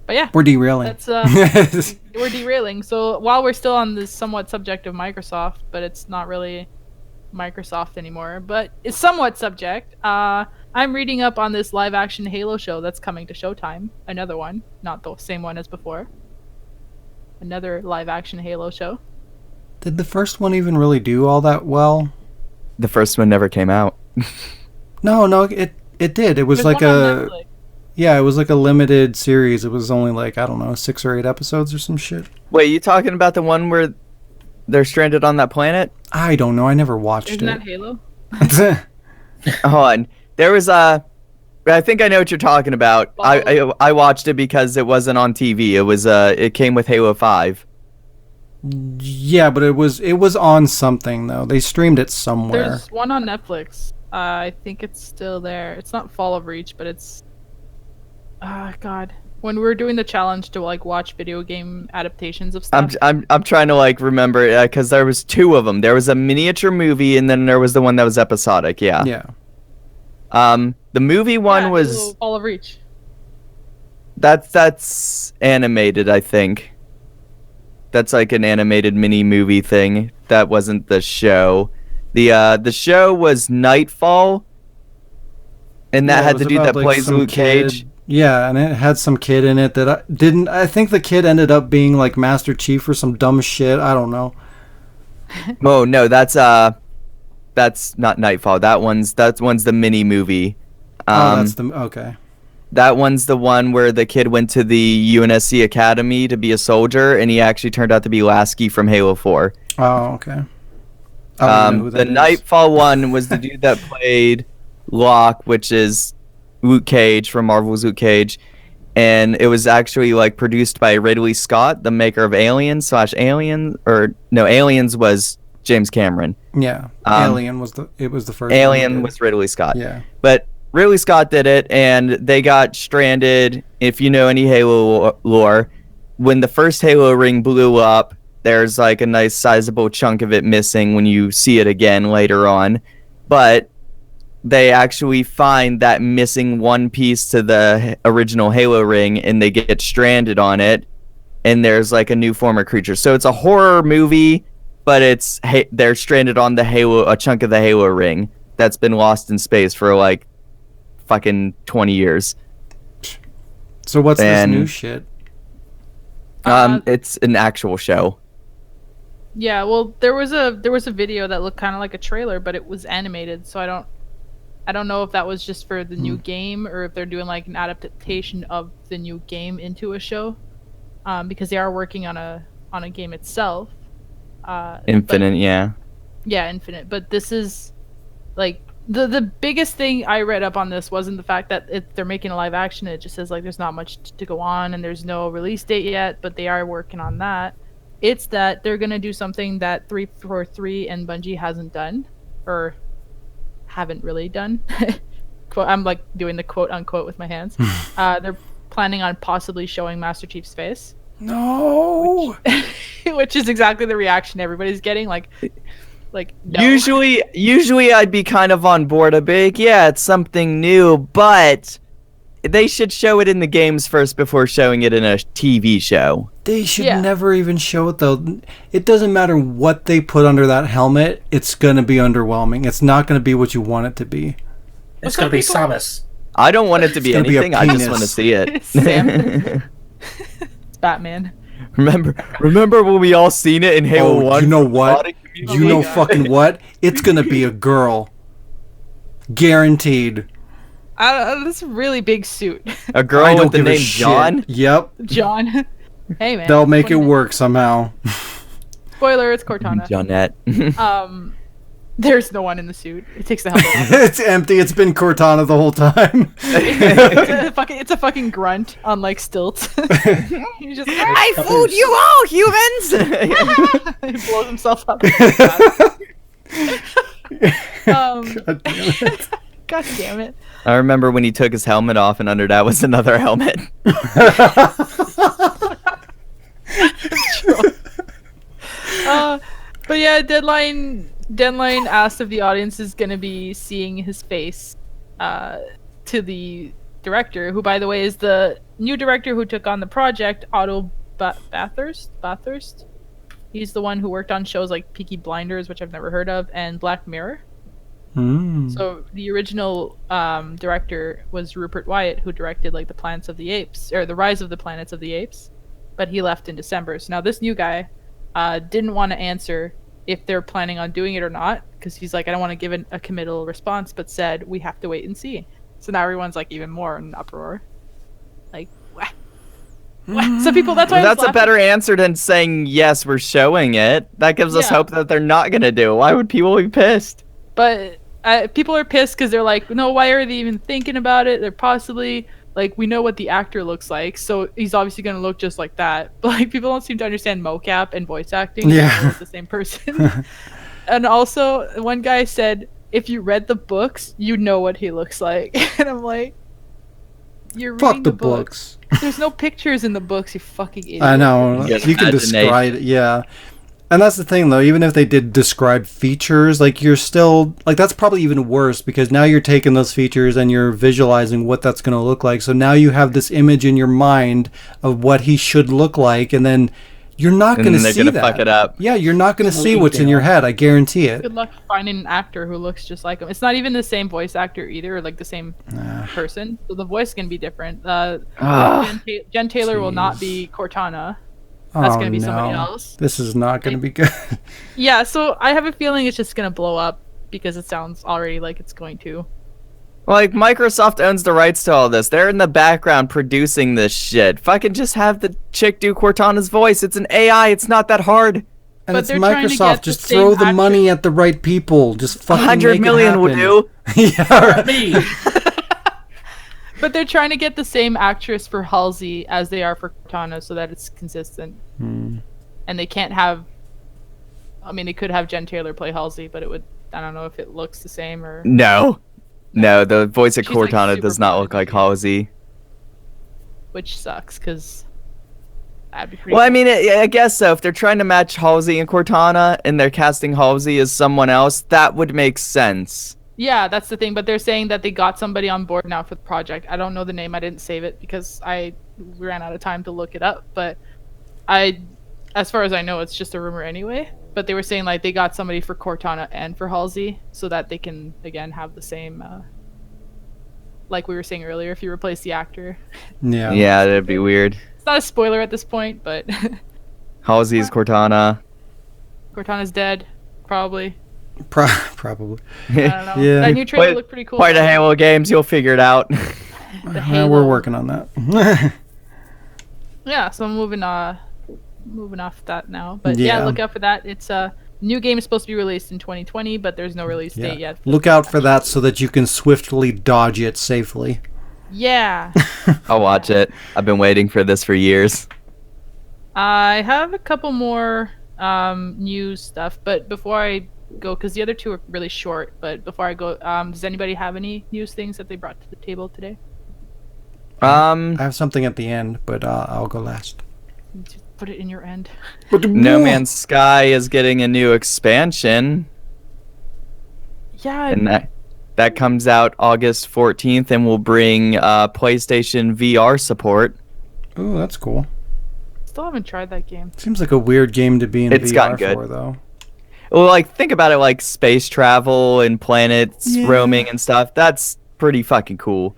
But yeah, We're derailing. that's we're derailing. So while we're still on this somewhat subject of Microsoft, but it's not really Microsoft anymore, but it's somewhat subject. I'm reading up on this live action Halo show that's coming to Showtime. Another one, not the same one as before. Another live action Halo show. Did the first one even really do all that well? The first one never came out. No, it did. It was There's like one on a Netflix. yeah, it was like a limited series. It was only like, I don't know, 6 or 8 episodes or some shit. Wait, you talking about the one where they're stranded on that planet? I don't know. I never watched Isn't that it. Halo? Hold on. There was I think I know what you're talking about. I watched it because it wasn't on TV. It was it came with Halo 5. Yeah, but it was on something though. They streamed it somewhere. There's one on Netflix. I think it's still there. It's not Fall of Reach, but it's. God. When we were doing the challenge to like watch video game adaptations of stuff. I'm trying to like remember because there was two of them. There was a miniature movie, and then there was the one that was episodic. Yeah. Yeah. The movie one was Fall of Reach. that's animated, I think. That's like an animated mini movie thing. That wasn't the show. The show was Nightfall, and that had the dude that plays Luke Cage. Yeah, and it had some kid in it that I think the kid ended up being like Master Chief or some dumb shit. I don't know. Oh no, that's not Nightfall. That one's the mini movie. That's the okay. That one's the one where the kid went to the UNSC Academy to be a soldier, and he actually turned out to be Lasky from Halo 4. Oh, okay. I don't know who that the is. Nightfall one was the dude that played Locke, which is Luke Cage from Marvel's Luke Cage, and it was actually like produced by Ridley Scott, the maker of Aliens was James Cameron. Yeah, Alien was the first. Alien was Ridley Scott. Yeah, but Ridley Scott did it, and they got stranded. If you know any Halo lore, when the first Halo ring blew up, there's like a nice sizable chunk of it missing when you see it again later on. But they actually find that missing one piece to the original Halo ring, and they get stranded on it, and there's like a new form of creature. So it's a horror movie, but they're stranded on a chunk of the Halo ring that's been lost in space for like fucking 20 years. So what's this new shit? It's an actual show. Yeah, well, there was a video that looked kind of like a trailer, but it was animated, so I don't know if that was just for the new game or if they're doing like an adaptation of the new game into a show, because they are working on a game itself. Infinite, yeah. Yeah, Infinite. But this is like the biggest thing I read up on this wasn't the fact that they're making a live action. It just says like there's not much to go on and there's no release date yet, but they are working on that. It's that they're gonna do something that 343 and Bungie hasn't done, or haven't really done. I'm like doing the quote unquote with my hands. They're planning on possibly showing Master Chief's face. No. Which is exactly the reaction everybody's getting. Like no. Usually I'd be kind of on board a big, yeah, it's something new, but they should show it in the games first before showing it in a TV show. They should never even show it, though. It doesn't matter what they put under that helmet. It's going to be underwhelming. It's not going to be what you want it to be. It's going to be Samus. I don't want it to be anything. I just want to see it. Sam. It's Batman. Remember when we all seen it in Halo 1? You know what? Fucking what? It's going to be a girl. Guaranteed. This really big suit. A girl with the name John? Yep. John. Hey, man. They'll make it work somehow. Spoiler, it's Cortana. Johnette. There's no one in the suit. It takes the helmet off. It's empty. It's been Cortana the whole time. It's a fucking grunt on like stilts. He's just like, I fooled you all, humans! He blows himself up. God damn it. I remember when he took his helmet off and under that was another helmet. But yeah, Deadline asked if the audience is going to be seeing his face to the director, who, by the way, is the new director who took on the project, Otto Bathurst. He's the one who worked on shows like Peaky Blinders, which I've never heard of, and Black Mirror. So the original director was Rupert Wyatt, who directed like the Planets of the Apes, or the Rise of the Planets of the Apes, but he left in December. So now this new guy didn't want to answer if they're planning on doing it or not, because he's like, I don't want to give a committal response, but said we have to wait and see. So now everyone's like even more in uproar. Like, what? Some people, that's why that's a better answer than saying yes, we're showing it. That gives us hope that they're not gonna do it. Why would people be pissed? But people are pissed because they're like, no, why are they even thinking about it? They're possibly like, we know what the actor looks like, so he's obviously gonna look just like that. But like, people don't seem to understand mocap and voice acting. Yeah, it's the same person. And also, one guy said, if you read the books, you know what he looks like. And I'm like, You're Fuck reading the the book. books. There's no pictures in the books, you fucking idiot. I know. Yes, You can describe it, yeah. And that's the thing, though. Even if they did describe features, like, you're still... Like, that's probably even worse, because now you're taking those features and you're visualizing what that's going to look like. So now you have this image in your mind of what he should look like, and then you're not going to see that. They're going to fuck it up. Yeah, you're not going to see what's in your head. I guarantee it. Good luck finding an actor who looks just like him. It's not even the same voice actor either, or like the same person. So the voice is going to be different. Jen Taylor will not be Cortana. That's going to be somebody else. This is not going to be good. Yeah, so I have a feeling it's just going to blow up because it sounds already like it's going to. Like, Microsoft owns the rights to all this. They're in the background producing this shit. Fucking just have the chick do Cortana's voice. It's an AI. It's not that hard. And But it's they're trying to Microsoft. get Just the same throw the actress. money at the right people. Just fucking 100 make million it will happen. do. Yeah, right. Me. But they're trying to get the same actress for Halsey as they are for Cortana so that it's consistent. And they can't have... I mean, they could have Jen Taylor play Halsey, but it would... I don't know if it looks the same or... No, the voice of She's, like, Cortana super does not look like Halsey. Which sucks, because... That'd be pretty Well, I cool. mean, I guess so. If they're trying to match Halsey and Cortana, and they're casting Halsey as someone else, that would make sense. Yeah, that's the thing, but they're saying that they got somebody on board now for the project. I don't know the name. I didn't save it because I ran out of time to look it up, but as far as I know, it's just a rumor anyway. But they were saying like they got somebody for Cortana and for Halsey so that they can again have the same like we were saying earlier, if you replace the actor. Yeah. That'd be weird. It's not a spoiler at this point, but Halsey's Cortana. Cortana's dead, probably. Probably. I don't know. Yeah. That new trailer Wait, looked pretty cool. Play the Halo games, you'll figure it out. The Yeah, Halo. we're working on that. Yeah, so I'm moving off that now. But yeah, Yeah. look out for that. It's a new game is supposed to be released in 2020, but there's no release date yet. Look out for that so that you can swiftly dodge it safely. Yeah. I'll watch it. I've been waiting for this for years. I have a couple more news stuff, but before I go, because the other two are really short, but before I go, does anybody have any news things that they brought to the table today? I have something at the end, but I'll go last. Just put it in your end. No Man's Sky is getting a new expansion, Yeah, and that comes out August 14th and will bring PlayStation VR support. Ooh, that's cool. still haven't tried that game. Seems like a weird game to be in It's VR gotten good. for, though. Well, like, think about it, like space travel and planets Yeah. roaming and stuff. That's pretty fucking cool.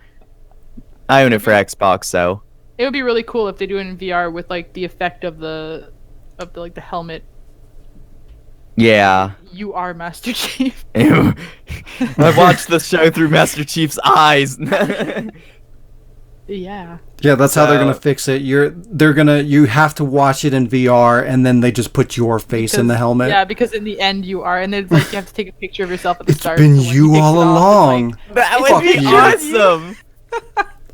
I own it for Xbox, so. It would be really cool if they do it in VR with like the effect of the like the helmet. Yeah. You are Master Chief. Ew. I watched the show through Master Chief's eyes. Yeah. Yeah, that's how they're So- gonna fix it. You have to watch it in VR, and then they just put your face in the helmet. Yeah, because in the end you are, and then like you have to take a picture of yourself at the It's start. been so when he you takes all it off, it's along. like, That would Fuck be you. awesome.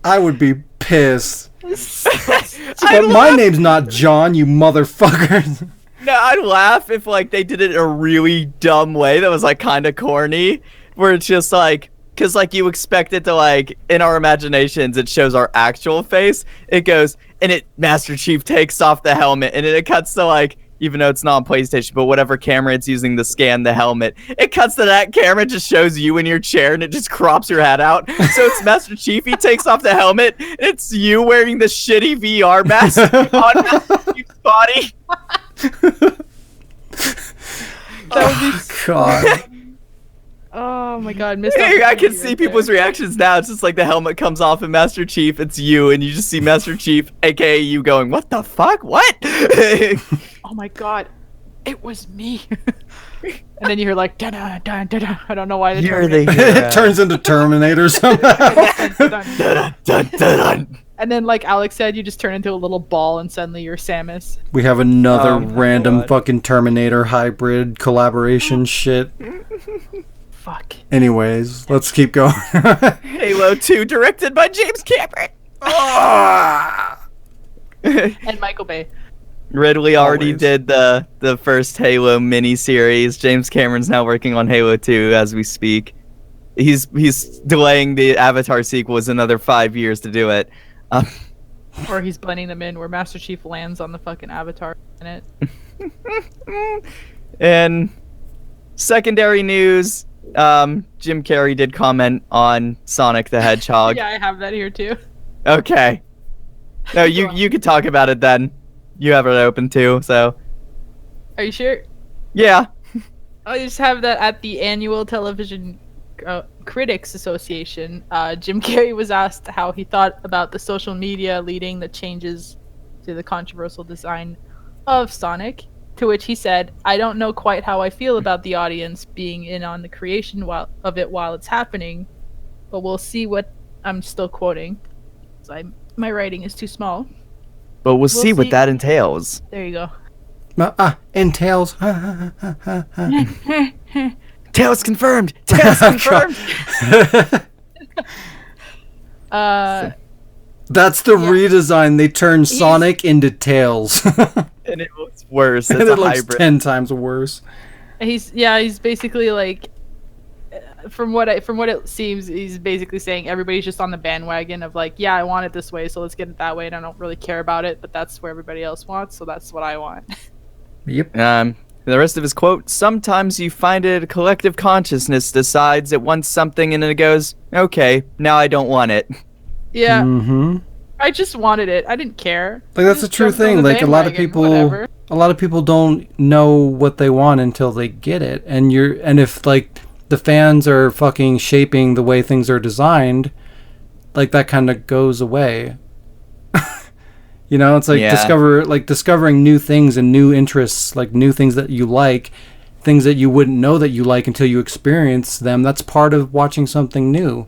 I would be pissed. I'd But my name's not John, you motherfucker. No, I'd laugh if like they did it in a really dumb way that was like kind of corny, where it's just like, because like you expect it to like in our imaginations it shows our actual face. It goes and Master Chief takes off the helmet and then it cuts to like, even though it's not on PlayStation, but whatever camera it's using to scan the helmet, it cuts to that camera, just shows you in your chair and it just crops your head out. So it's Master Chief, he takes off the helmet, it's you wearing the shitty VR mask on Master Chief's body. that would be God. oh my god, missed Hey, I can opportunity see right people's there. reactions now. It's just like the helmet comes off and Master Chief, it's you, and you just see Master Chief, aka you, going, "What the fuck? What?" Oh my god, it was me. And then you hear like da da da da da. I don't know why they You're turned the it. It turns into Terminator somehow. Dun, dun, dun. And then like Alex said, you just turn into a little ball and suddenly you're Samus. We have another Oh my random God. fucking Terminator hybrid collaboration shit. Fuck. Anyways, let's keep going. Halo 2, directed by James Cameron. And Michael Bay. Ridley already Always. did the first Halo miniseries. James Cameron's now working on Halo 2 as we speak. he's delaying the Avatar sequels another 5 years to do it. Or he's blending them in where Master Chief lands on the fucking Avatar planet. And secondary news, Jim Carrey did comment on Sonic the Hedgehog. Yeah, I have that here too. Okay. No, you could talk about it then. You have it open too, so. Are you sure? Yeah. I just have that at the annual Television Critics Association. Jim Carrey was asked how he thought about the social media leading the changes to the controversial design of Sonic, to which he said, "I don't know quite how I feel about the audience being in on the creation of it while it's happening, but we'll see what..." I'm still quoting. My writing is too small. But we'll see what that entails. There you go. Entails. Tails confirmed. Tails confirmed. That's the redesign. They turned Sonic into Tails. And it looks worse. And it looks 10 times worse. He's basically like, from what it seems, he's basically saying everybody's just on the bandwagon of like, yeah, I want it this way, so let's get it that way, and I don't really care about it, but that's where everybody else wants, so that's what I want. Yep. The rest of his quote, "Sometimes you find it a collective consciousness decides it wants something and then it goes, okay, now I don't want it." Yeah. Mm-hmm. I just wanted it. I didn't care. Like, that's a true thing. Like, a lot of people don't know what they want until they get it. And if like the fans are fucking shaping the way things are designed, like, that kind of goes away. You know, it's like discovering new things and new interests, like new things that you like, things that you wouldn't know that you like until you experience them. That's part of watching something new.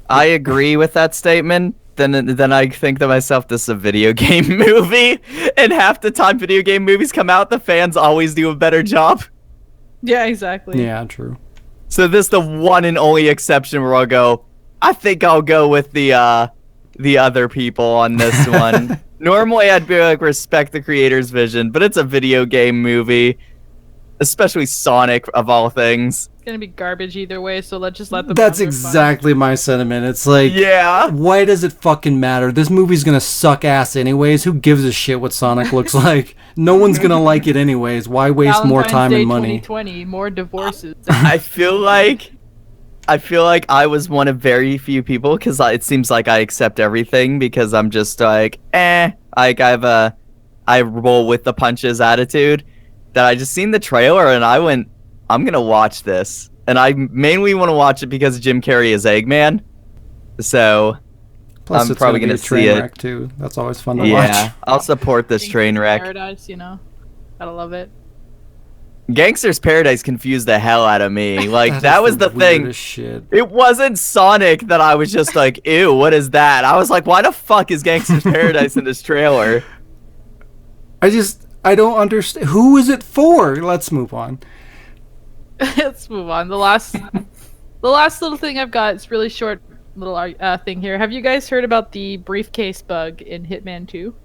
I agree with that statement. Then I think to myself, this is a video game movie, and half the time video game movies come out, the fans always do a better job. Yeah, exactly. Yeah, true. So this is the one and only exception where I'll go, I think I'll go with the other people on this one. Normally I'd be like, respect the creator's vision, but it's a video game movie, especially Sonic of all things. It's gonna be garbage either way, so let's just let them. That's exactly my sentiment. It's like, yeah, why does it fucking matter? This movie's gonna suck ass anyways. Who gives a shit what Sonic looks like? No one's gonna like it anyways. Why waste more time and money? 2020, more divorces. I feel like I was one of very few people, because it seems like I accept everything because I'm just like, like I roll with the punches attitude, that I just seen the trailer and I went, I'm gonna watch this. And I mainly want to watch it because Jim Carrey is Eggman. So plus I'm probably gonna see it too. That's always fun to watch. Yeah, I'll support this train wreck. Paradise, you know, gotta love it. Gangster's Paradise confused the hell out of me. Like, that was the thing. Shit. It wasn't Sonic that I was just like, ew, what is that? I was like, why the fuck is Gangster's Paradise in this trailer? I don't understand. Who is it for? Let's move on. Let's move on. The last little thing I've got is really short little thing here. Have you guys heard about the briefcase bug in Hitman 2?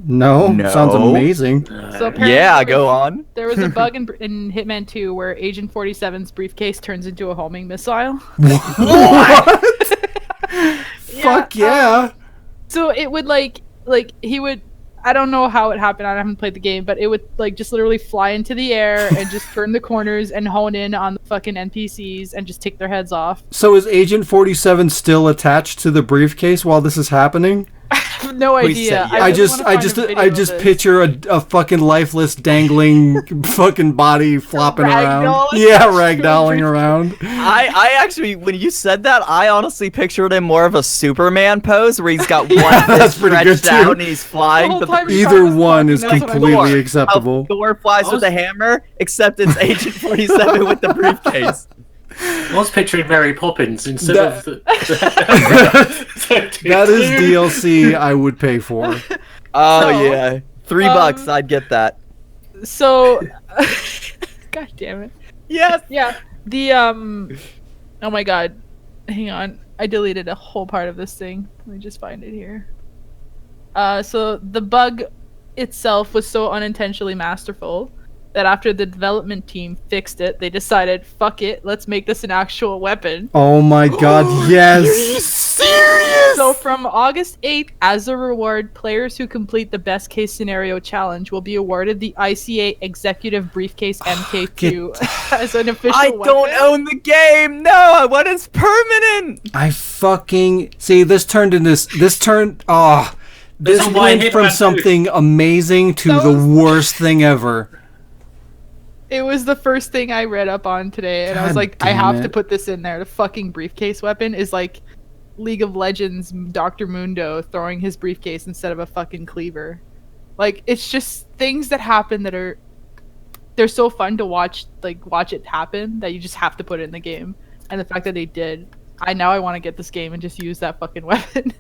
No. Sounds amazing. So yeah, go on. There was a bug in Hitman 2 where Agent 47's briefcase turns into a homing missile. What? Fuck yeah. So it would he would, I don't know how it happened, I haven't played the game, but it would just literally fly into the air and just turn the corners and hone in on the fucking NPCs and just take their heads off. So is Agent 47 still attached to the briefcase while this is happening? I have no idea. I just picture a fucking lifeless dangling fucking body flopping around. Yeah, ragdolling around. I actually, when you said that, I honestly pictured him more of a Superman pose where he's got one fist stretched out and he's flying. Either one is completely acceptable. Thor flies with a hammer, except it's Agent 47 with the briefcase. I was picturing Mary Poppins instead of the... That is DLC I would pay for. Oh, yeah. $3, I'd get that. So... God damn it. Yes! Yeah. The, oh my god. Hang on. I deleted a whole part of this thing. Let me just find it here. So the bug itself was so unintentionally masterful that after the development team fixed it, they decided, fuck it, let's make this an actual weapon. Oh my god, Are you yes! serious? So from August 8th, as a reward, players who complete the best case scenario challenge will be awarded the ICA Executive Briefcase MK2 as an official I weapon. don't own the game. No, I want it's permanent. I fucking... See, this turned... This This went is why I hate from Hitman 2. something amazing to That the was- worst thing ever. It was the first thing I read up on today, and I was God like, I damn have it. to put this in there. The fucking briefcase weapon is like League of Legends Dr. Mundo throwing his briefcase instead of a fucking cleaver. Like, it's just things that happen that are... They're so fun to watch it happen that you just have to put it in the game. And the fact that they did, I want to get this game and just use that fucking weapon.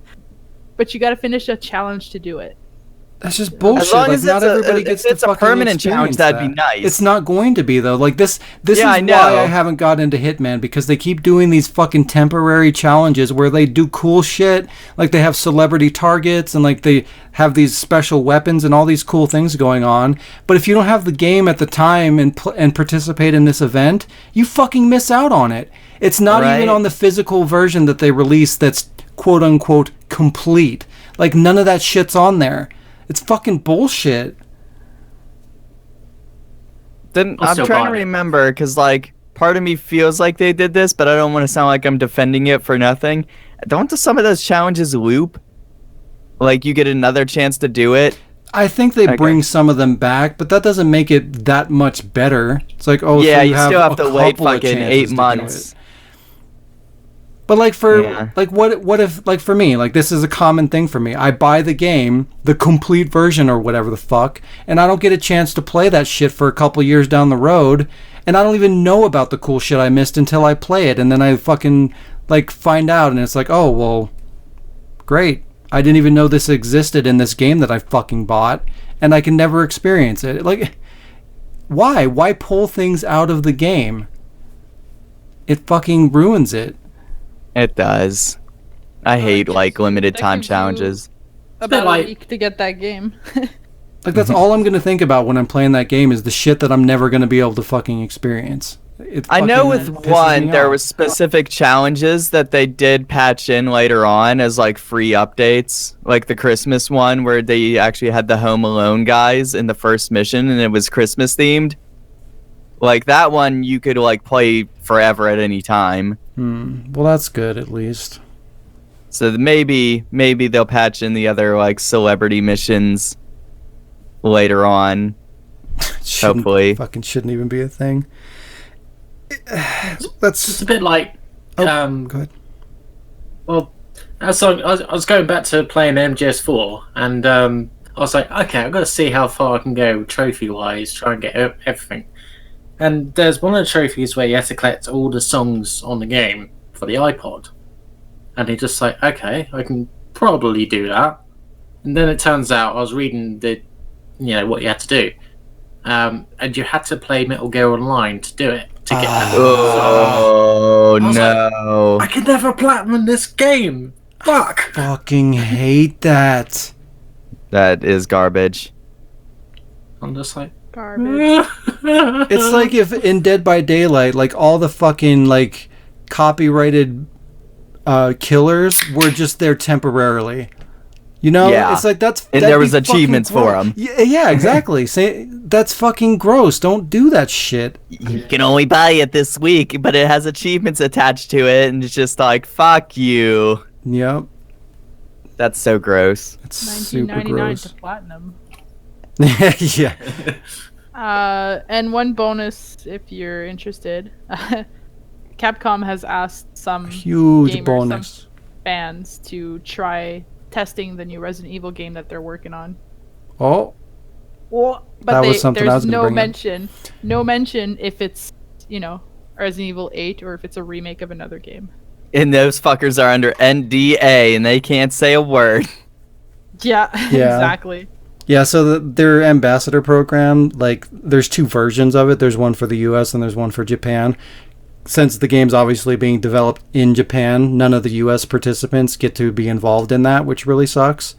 But you gotta finish a challenge to do it. That's just bullshit. As long as not everybody gets it's to a fucking permanent challenge, experience that'd be that. nice. It's not going to be though. Like this is Yeah, I why know. I haven't got into Hitman, because they keep doing these fucking temporary challenges where they do cool shit, like they have celebrity targets and like they have these special weapons and all these cool things going on. But if you don't have the game at the time and participate in this event, you fucking miss out on it. It's not even Right. on the physical version that they release that's quote unquote complete. Like none of that shit's on there. It's fucking bullshit. Then I'll I'm still trying to buy it. remember because like part of me feels like they did this, but I don't want to sound like I'm defending it for nothing. Don't some of those challenges loop? Like you get another chance to do it. I think they Okay. bring some of them back, but that doesn't make it that much better. It's like, oh, Yeah, so you still have a to wait couple of fucking chances 8 to do months. it. But like for Yeah. like what if like for me, like this is a common thing for me. I buy the game, the complete version or whatever the fuck, and I don't get a chance to play that shit for a couple years down the road, and I don't even know about the cool shit I missed until I play it, and then I fucking like find out and it's like, "Oh, well, great. I didn't even know this existed in this game that I fucking bought, and I can never experience it." Like why? Why pull things out of the game? It fucking ruins it. It does. I hate like limited that time gives you- challenges. About like- a week to get that game. Like that's all I'm gonna think about when I'm playing that game is the shit that I'm never gonna be able to fucking experience. I know fucking with pisses one me there off. was specific challenges that they did patch in later on as like free updates, like the Christmas one where they actually had the Home Alone guys in the first mission and it was Christmas themed. Like that one you could like play forever at any time. Well, that's good at least. So maybe they'll patch in the other like celebrity missions later on. Shouldn't- Hopefully. fucking shouldn't even be a thing. It's That's a bit like, go ahead. well, I was going back to playing MGS4, and I was like, okay, I've got to see how far I can go trophy-wise, try and get everything. And there's one of the trophies where you have to collect all the songs on the game for the iPod. And it's just like, okay, I can probably do that. And then it turns out I was reading what you had to do. And you had to play Metal Gear Online to do it, to get that. Oh I was no. I could never platinum this game! Fuck! Fucking hate that. That is garbage. I'm just like... Garbage. It's like if in Dead by Daylight, like all the fucking like copyrighted killers were just there temporarily. You know, Yeah. it's like that's And that'd there be was fucking achievements for gross. 'em. Yeah, exactly. Say that's fucking gross. Don't do that shit. You can only buy it this week, but it has achievements attached to it, and it's just like, fuck you. Yep, That's so gross. it's super 1999 gross. to platinum. Yeah, And one bonus, if you're interested, Capcom has asked some huge gamers, bonus. some fans to try testing the new Resident Evil game that they're working on. Oh, But That was something I there's was gonna no bring up. mention if it's Resident Evil 8 or if it's a remake of another game. And those fuckers are under NDA, and they can't say a word. Yeah, Yeah. exactly. yeah. So their ambassador program, like, there's two versions of it. There's one for the U.S. and there's one for Japan. Since the game's obviously being developed in Japan, none of the U.S. participants get to be involved in that, which really sucks.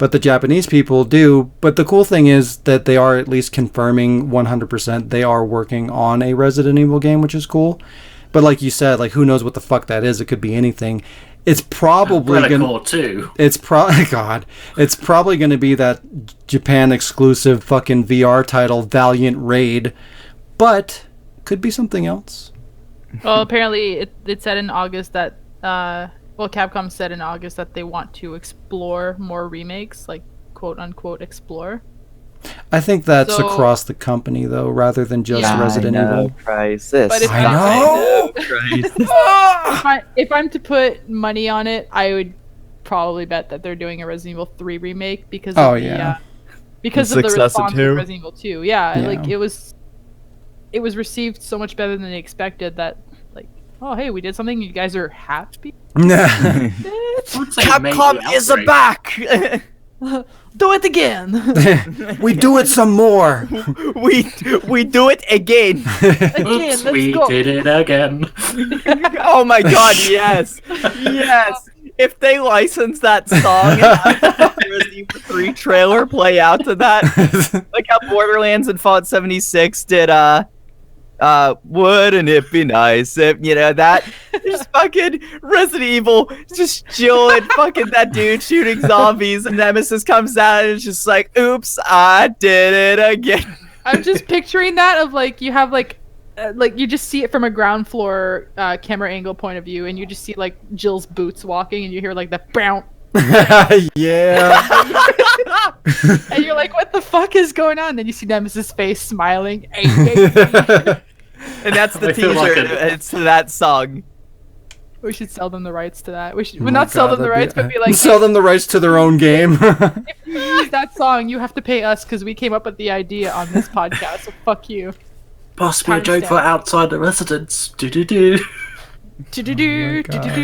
but the Japanese people do. But the cool thing is that they are at least confirming 100% they are working on a Resident Evil game, which is cool. But like you said, like, who knows what the fuck that is? It could be anything. It's probably gonna. Too. It's God. It's probably gonna be that Japan exclusive fucking VR title, Valiant Raid, but could be something else. Well, apparently it said in August that Capcom said in August that they want to explore more remakes, like quote unquote explore. I think that's across the company though, rather than just Resident Evil. Crisis. But if if I'm to put money on it, I would probably bet that they're doing a Resident Evil 3 remake because of because of the response to Resident Evil 2. Yeah, like it was received so much better than they expected that, like, oh hey, we did something, you guys are happy. Capcom is back. Do it again. We do it some more. we do it again. Oops, we did it again. Oh my god, yes. Yes. If they license that song and have the Resident Evil 3 trailer play out to that, like how Borderlands and Fallout 76 did wouldn't it be nice if, that just fucking Resident Evil just chilling, fucking that dude shooting zombies, and Nemesis comes out and it's just like, oops, I did it again. I'm just picturing that of like, you have like you just see it from a ground floor camera angle point of view, and you just see like Jill's boots walking, and you hear like the bounce. Yeah. And you're like, what the fuck is going on? Then you see Nemesis' face smiling. And that's the teaser. It's that song. We should sell them the rights to that. We should not sell them the rights, but be like, sell them the rights to their own game. If you use that song, you have to pay us because we came up with the idea on this podcast. So fuck you. Possibly a joke for outside the residents. Do.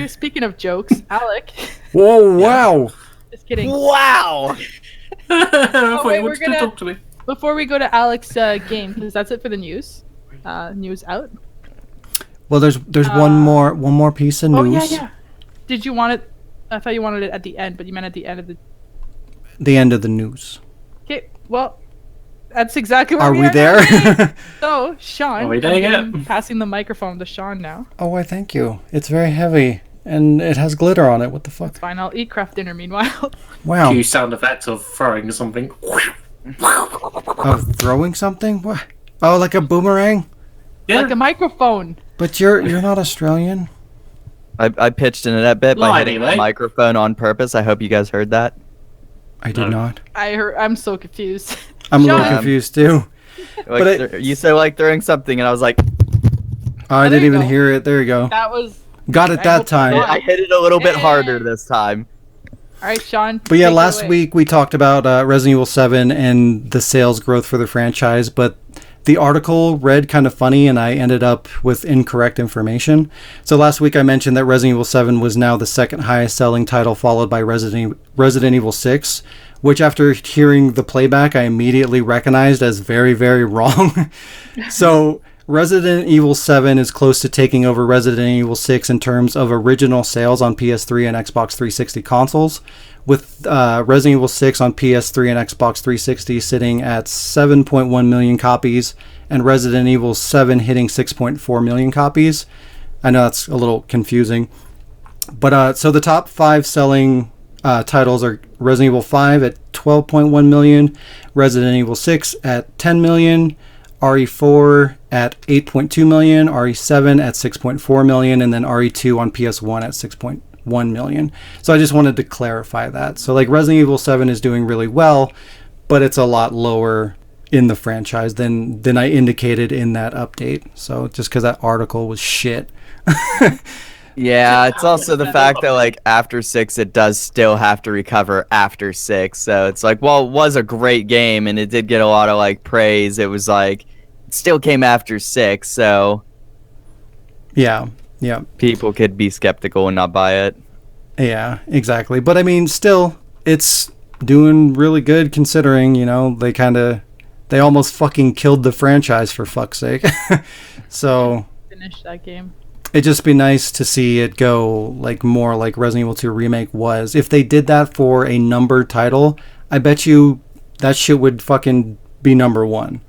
Speaking of jokes, Alec. Whoa! Wow. Just kidding. Wow. Wait, we're gonna talk to me. Before we go to Alec's game, because that's it for the news. News out. Well, there's one more piece of news. Oh yeah. Did you want it? I thought you wanted it at the end, but you meant at the end of the end of the news. Okay. Well, that's exactly where are we there? So, Shaun, are we there yet? Passing the microphone to Shaun now. Oh, I thank you. It's very heavy and it has glitter on it. What the fuck? It's fine. I'll eat craft dinner meanwhile. Wow. Cue sound effects of throwing something. Of throwing something? What? Oh, like a boomerang? Yeah. Like a microphone. But you're not Australian. I pitched into that bit by hitting the microphone on purpose. I hope you guys heard that. I did not. I'm so confused. I'm a little confused too. Like, you said like throwing something, and I was like, oh, I didn't even hear it. There you go. That was. Got it that time. I hit it a little bit harder this time. All right, Shaun. But yeah, last week we talked about Resident Evil 7 and the sales growth for the franchise, but the article read kind of funny and I ended up with incorrect information. So last week I mentioned that Resident Evil 7 was now the second highest selling title, followed by Resident Evil 6, which after hearing the playback I immediately recognized as very, very wrong. So Resident Evil 7 is close to taking over Resident Evil 6 in terms of original sales on PS3 and Xbox 360 consoles, with Resident Evil 6 on PS3 and Xbox 360 sitting at 7.1 million copies, and Resident Evil 7 hitting 6.4 million copies. I know that's a little confusing. But so the top 5 selling titles are Resident Evil 5 at 12.1 million, Resident Evil 6 at 10 million, RE4 at 8.2 million, RE7 at 6.4 million, and then RE2 on PS1 at 6.1 million. So I just wanted to clarify that. So like Resident Evil 7 is doing really well, but it's a lot lower in the franchise than I indicated in that update. So just because that article was shit. Yeah, it's also the fact that like after 6 it does still have to recover after 6. So it's like, well, it was a great game and it did get a lot of like praise. It was like it still came after 6, so yeah. People could be skeptical and not buy it. Yeah, exactly. But I mean, still it's doing really good considering, they almost fucking killed the franchise for fuck's sake. So finish that game. It'd just be nice to see it go like more like Resident Evil 2 Remake was. If they did that for a numbered title, I bet you that shit would fucking be number one.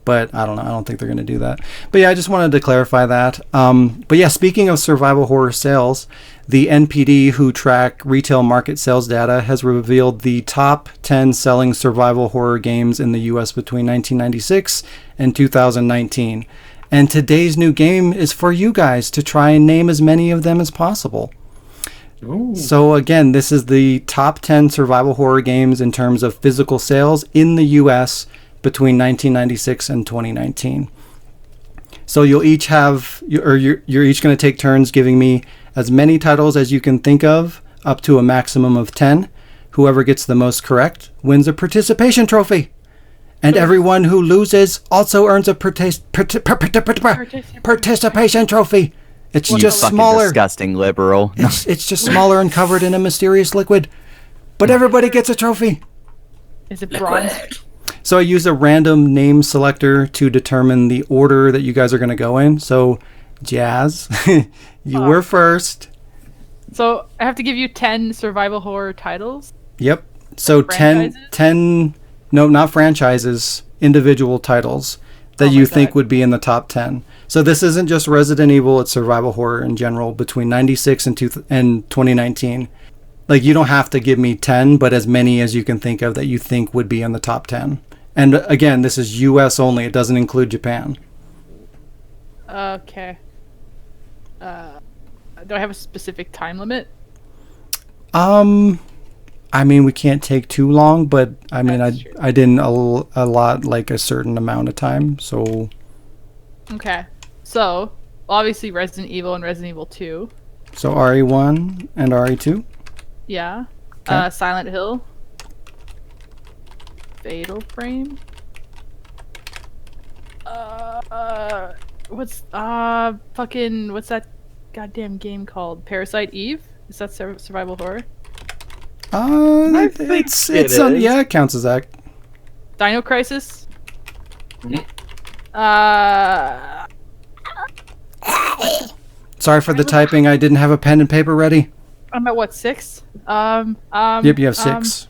But I don't know. I don't think they're going to do that. But yeah, I just wanted to clarify that. But yeah, speaking of survival horror sales, the NPD, who track retail market sales data, has revealed the top 10 selling survival horror games in the US between 1996 and 2019. And today's new game is for you guys to try and name as many of them as possible. Ooh. So again, this is the top 10 survival horror games in terms of physical sales in the US between 1996 and 2019. So you'll each have, or you're each going to take turns giving me as many titles as you can think of, up to a maximum of 10. Whoever gets the most correct wins a participation trophy. And everyone who loses also earns a participation trophy. It's just smaller. Disgusting liberal. It's just smaller and covered in a mysterious liquid. But everybody gets a trophy. Is it bronze? So I use a random name selector to determine the order that you guys are going to go in. So, Jazz, you were first. So I have to give you 10 survival horror titles? Yep. So Franchises? 10, no, not franchises, individual titles that you think would be in the top 10. So this isn't just Resident Evil, it's survival horror in general between 96 and 2019. Like, you don't have to give me 10, but as many as you can think of that you think would be in the top 10. And again, this is US only. It doesn't include Japan. Okay. Do I have a specific time limit? I mean, we can't take too long, but I mean, I didn't allot like a certain amount of time, so. Okay. So, obviously Resident Evil and Resident Evil 2. So RE1 and RE2? Yeah. Okay. Silent Hill. Fatal Frame. What's that goddamn game called? Parasite Eve? Is that survival horror? I think it's is. It counts as that. Dino Crisis. Sorry for the typing. I didn't have a pen and paper ready. I'm at what, 6? Yep, you have 6.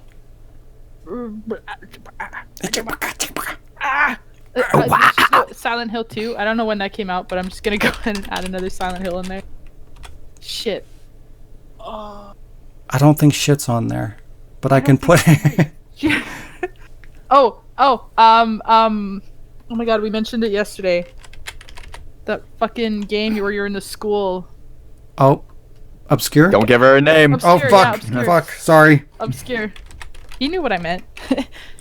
Silent Hill 2. I don't know when that came out, but I'm just gonna go ahead and add another Silent Hill in there. Shit. I don't think shit's on there, but I can put it. Oh my god, we mentioned it yesterday. That fucking game where you're in the school. Oh, Obscure? Don't give her a name. Obscure, Oh, fuck. yeah, Fuck. Sorry. Obscure. He knew what I meant.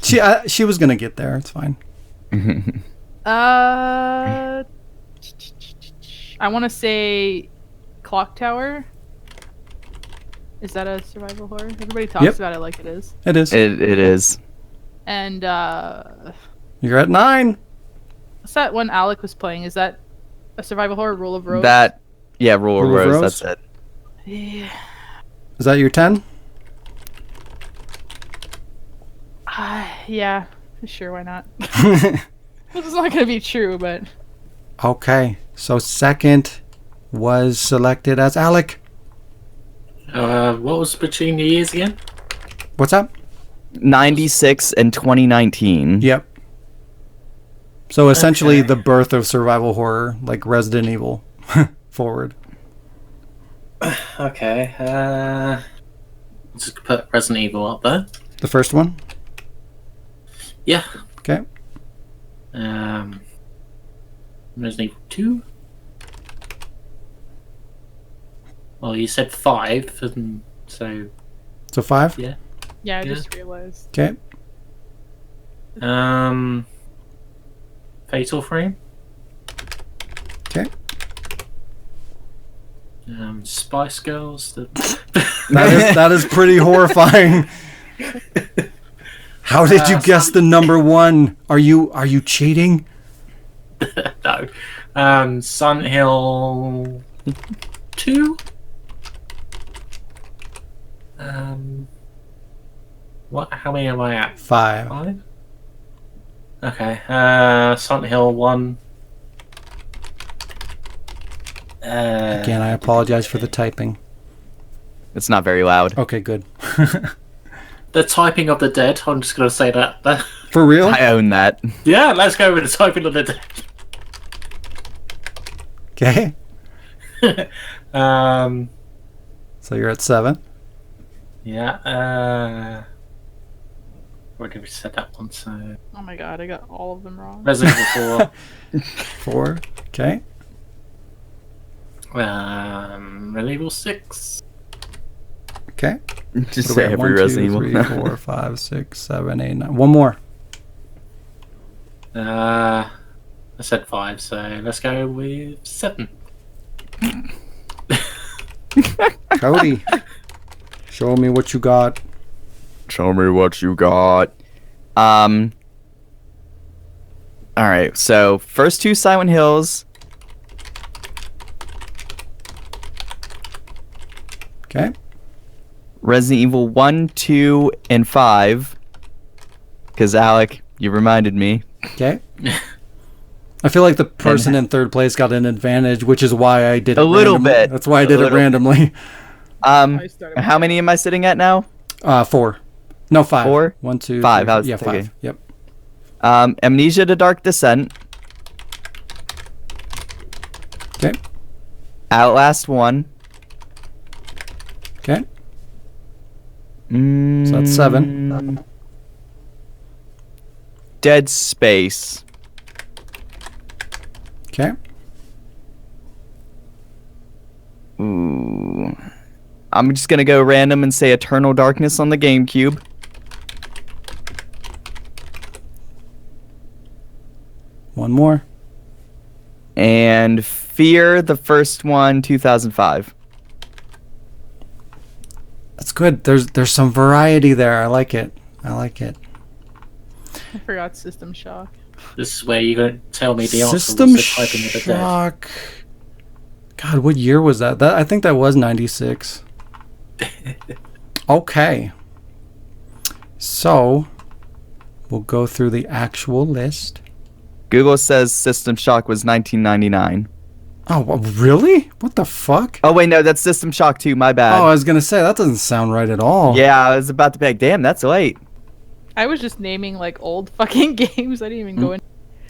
She was gonna get there. It's fine. I want to say Clock Tower. Is that a survival horror? Everybody talks about it like it is. It is. It is. And You're at 9. what's that one Alec was playing? Is that a survival horror? Rule of Rose? Rule of Rose. That's it. Yeah. Is that your 10? Yeah. Sure, why not? This is not going to be true, but... Okay. So second was selected as Alec. What was between the years again? What's up? 96 and 2019. Yep. So essentially the birth of survival horror, like Resident Evil, forward. Okay. Just put Resident Evil up there. The first one? Yeah. Okay. Resident Evil 2. Well, you said 5, and so So 5? yeah. Yeah, I just realized. Okay. Fatal Frame. Okay. Spice Girls. That is pretty horrifying. How did you guess the number 1? Are you cheating? No. Silent Hill 2. What? How many am I at? 5. 5. Okay. Silent Hill 1. Again, I apologize for the typing. It's not very loud. Okay, good. The typing of the dead. I'm just going to say that. For real? I own that. Yeah, let's go with the typing of the dead. Okay. So you're at 7. Yeah. Where did we set that one? So Oh my god, I got all of them wrong. Resident Evil 4. Okay. 4. Resident Evil 6. Okay. Just So we say have every 1, 2, Resident 3, Evil. 4, 5, 6, 7, 8, 9. One more. I said 5, so let's go with 7. Cody. Show me what you got. Show me what you got. Alright, so first 2 Silent Hills. Okay. Resident Evil 1, 2, and 5. Because Alec, you reminded me. Okay. I feel like the person in third place got an advantage, which is why I did it A little randomly. bit. That's why I did it randomly. How many am I sitting at now? 4. No, 5. 4? 1, 2, 5. 3, I was yeah, thinking. 5. Yep. Amnesia: The Dark Descent. Okay. Outlast 1. Okay. So that's 7. Dead Space. Okay. Ooh. I'm just gonna go random and say Eternal Darkness on the GameCube. One more. And Fear, the first one, 2005. That's good. There's some variety there. I like it. I forgot System Shock. This is where you're going to tell me the answer System was the typing of the dead. Shock. God, what year was that? I think that was 96. Okay. So, we'll go through the actual list. Google says System Shock was 1999. Oh, really? What the fuck? Oh wait, no, that's System Shock 2. My bad. Oh, I was gonna say that doesn't sound right at all. Yeah, I was about to be like, damn, that's late. I was just naming like old fucking games. I didn't even go in.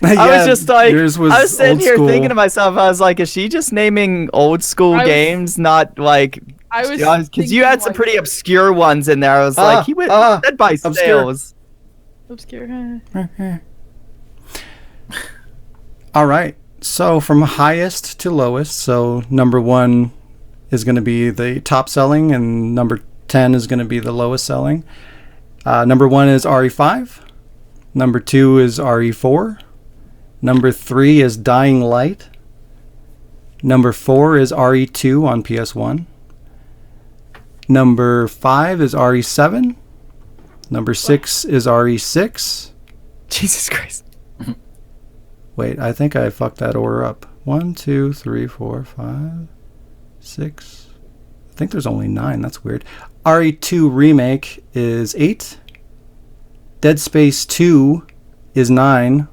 I was just like, yours was I was sitting old here school. thinking to myself, I was like, is she just naming old school games, not like? I was Because you had some thinking, pretty obscure ones in there. I was like, he went Dead by obscure. Sales. obscure. All right. So from highest to lowest. So number 1 is going to be the top selling, and number 10 is going to be the lowest selling. Number 1 is RE5. Number 2 is RE4. Number 3 is Dying Light. Number 4 is RE2 on PS1. Number 5 is RE7. Number 6 is RE6. Jesus Christ. Wait, I think I fucked that order up. 1, 2, 3, 4, 5, 6. I think there's only 9. That's weird. RE2 Remake is 8. Dead Space 2 is 9.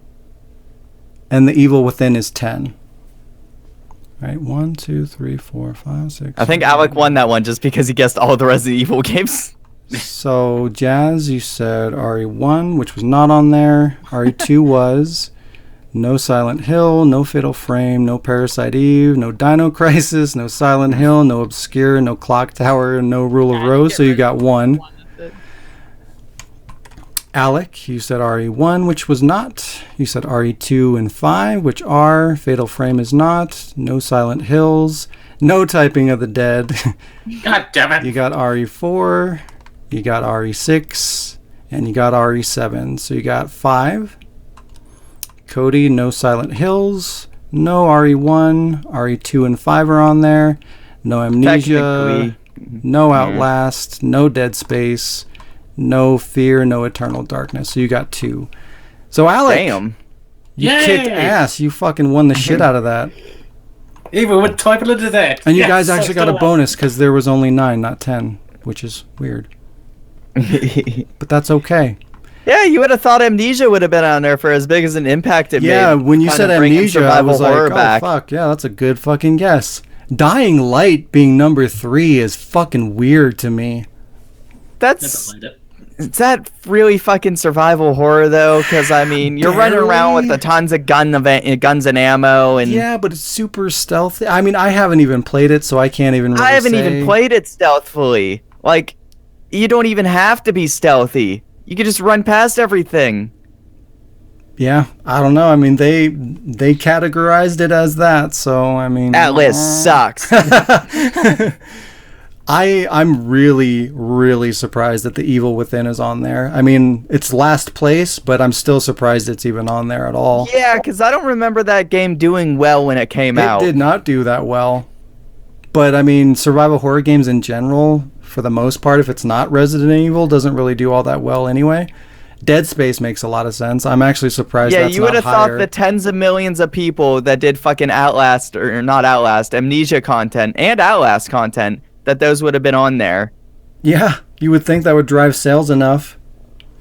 And The Evil Within is 10. Right, 1, 2, 3, 4, 5, 6. I think Alec won that one just because he guessed all the Resident Evil games. So, Jazz, you said RE1, which was not on there. RE2 was no Silent Hill, no Fatal Frame, no Parasite Eve, no Dino Crisis, no Silent Hill, no Obscure, no Clock Tower, and no Rule of Rose. So you got 1. Alec, you said RE1, which was not. You said RE2 and 5, which are. Fatal Frame is not. No Silent Hills. No Typing of the Dead. God damn it. You got RE4. You got RE6. And you got RE7. So you got 5. Cody, no Silent Hills. No RE1. RE2 and 5 are on there. No Amnesia. No Outlast. No Dead Space. No Fear, no Eternal Darkness. So you got 2. So Alec, Damn. you Yay! kicked ass. You fucking won the shit out of that. Even with typing of the dead. And you guys actually got a bonus because there was only 9, not 10, which is weird. But that's okay. Yeah, you would have thought Amnesia would have been on there for as big as an impact it made. Yeah, when you kind said of bringing Amnesia, I survival was like, horror oh back. fuck, yeah, that's a good fucking guess. Dying Light being number 3 is fucking weird to me. Never That's played it. is that really fucking survival horror though? Because I mean, you're running around with tons of guns and ammo, and Yeah, but it's super stealthy. I mean, I haven't even played it, so I can't even really I haven't say. even played it stealthily. Like, you don't even have to be stealthy. You can just run past everything. Yeah, I don't know. I mean, they categorized it as that, so I mean, That list sucks. I'm really surprised that The Evil Within is on there. I mean, it's last place, but I'm still surprised it's even on there at all. Yeah, because I don't remember that game doing well when it came It out. did not do that well. But I mean, survival horror games in general, for the most part, if it's not Resident Evil, doesn't really do all that well anyway. Dead Space makes a lot of sense. I'm actually surprised Yeah, that's you would not have thought higher. the tens of millions of people that did fucking Outlast, or not Outlast, Amnesia content, and Outlast content, that those would have been on there. Yeah, you would think that would drive sales enough.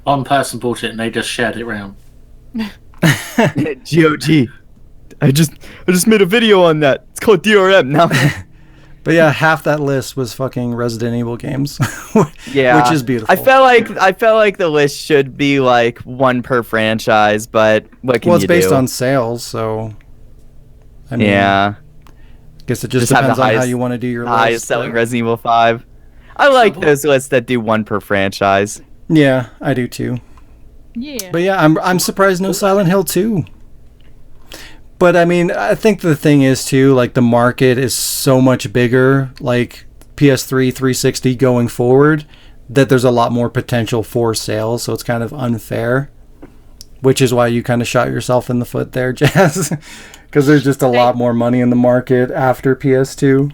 One person bought it and they just shared it around. GOG. I just made a video on that. It's called DRM now. But yeah, half that list was fucking Resident Evil games. Yeah, which is beautiful. I felt like the list should be like one per franchise, but what can Well, it's you based do? on sales, so I mean, Yeah, I guess it just Just have depends the on how highest- you want to do your highest list. selling Resident Evil 5. I like those lists that do one per franchise. Yeah, I do too. Yeah. But yeah, I'm surprised no Silent Hill 2. But I mean, I think the thing is too, like the market is so much bigger, like PS3, 360 going forward, that there's a lot more potential for sales, so it's kind of unfair. Which is why you kind of shot yourself in the foot there, Jazz. Because there's just a lot more money in the market after PS2.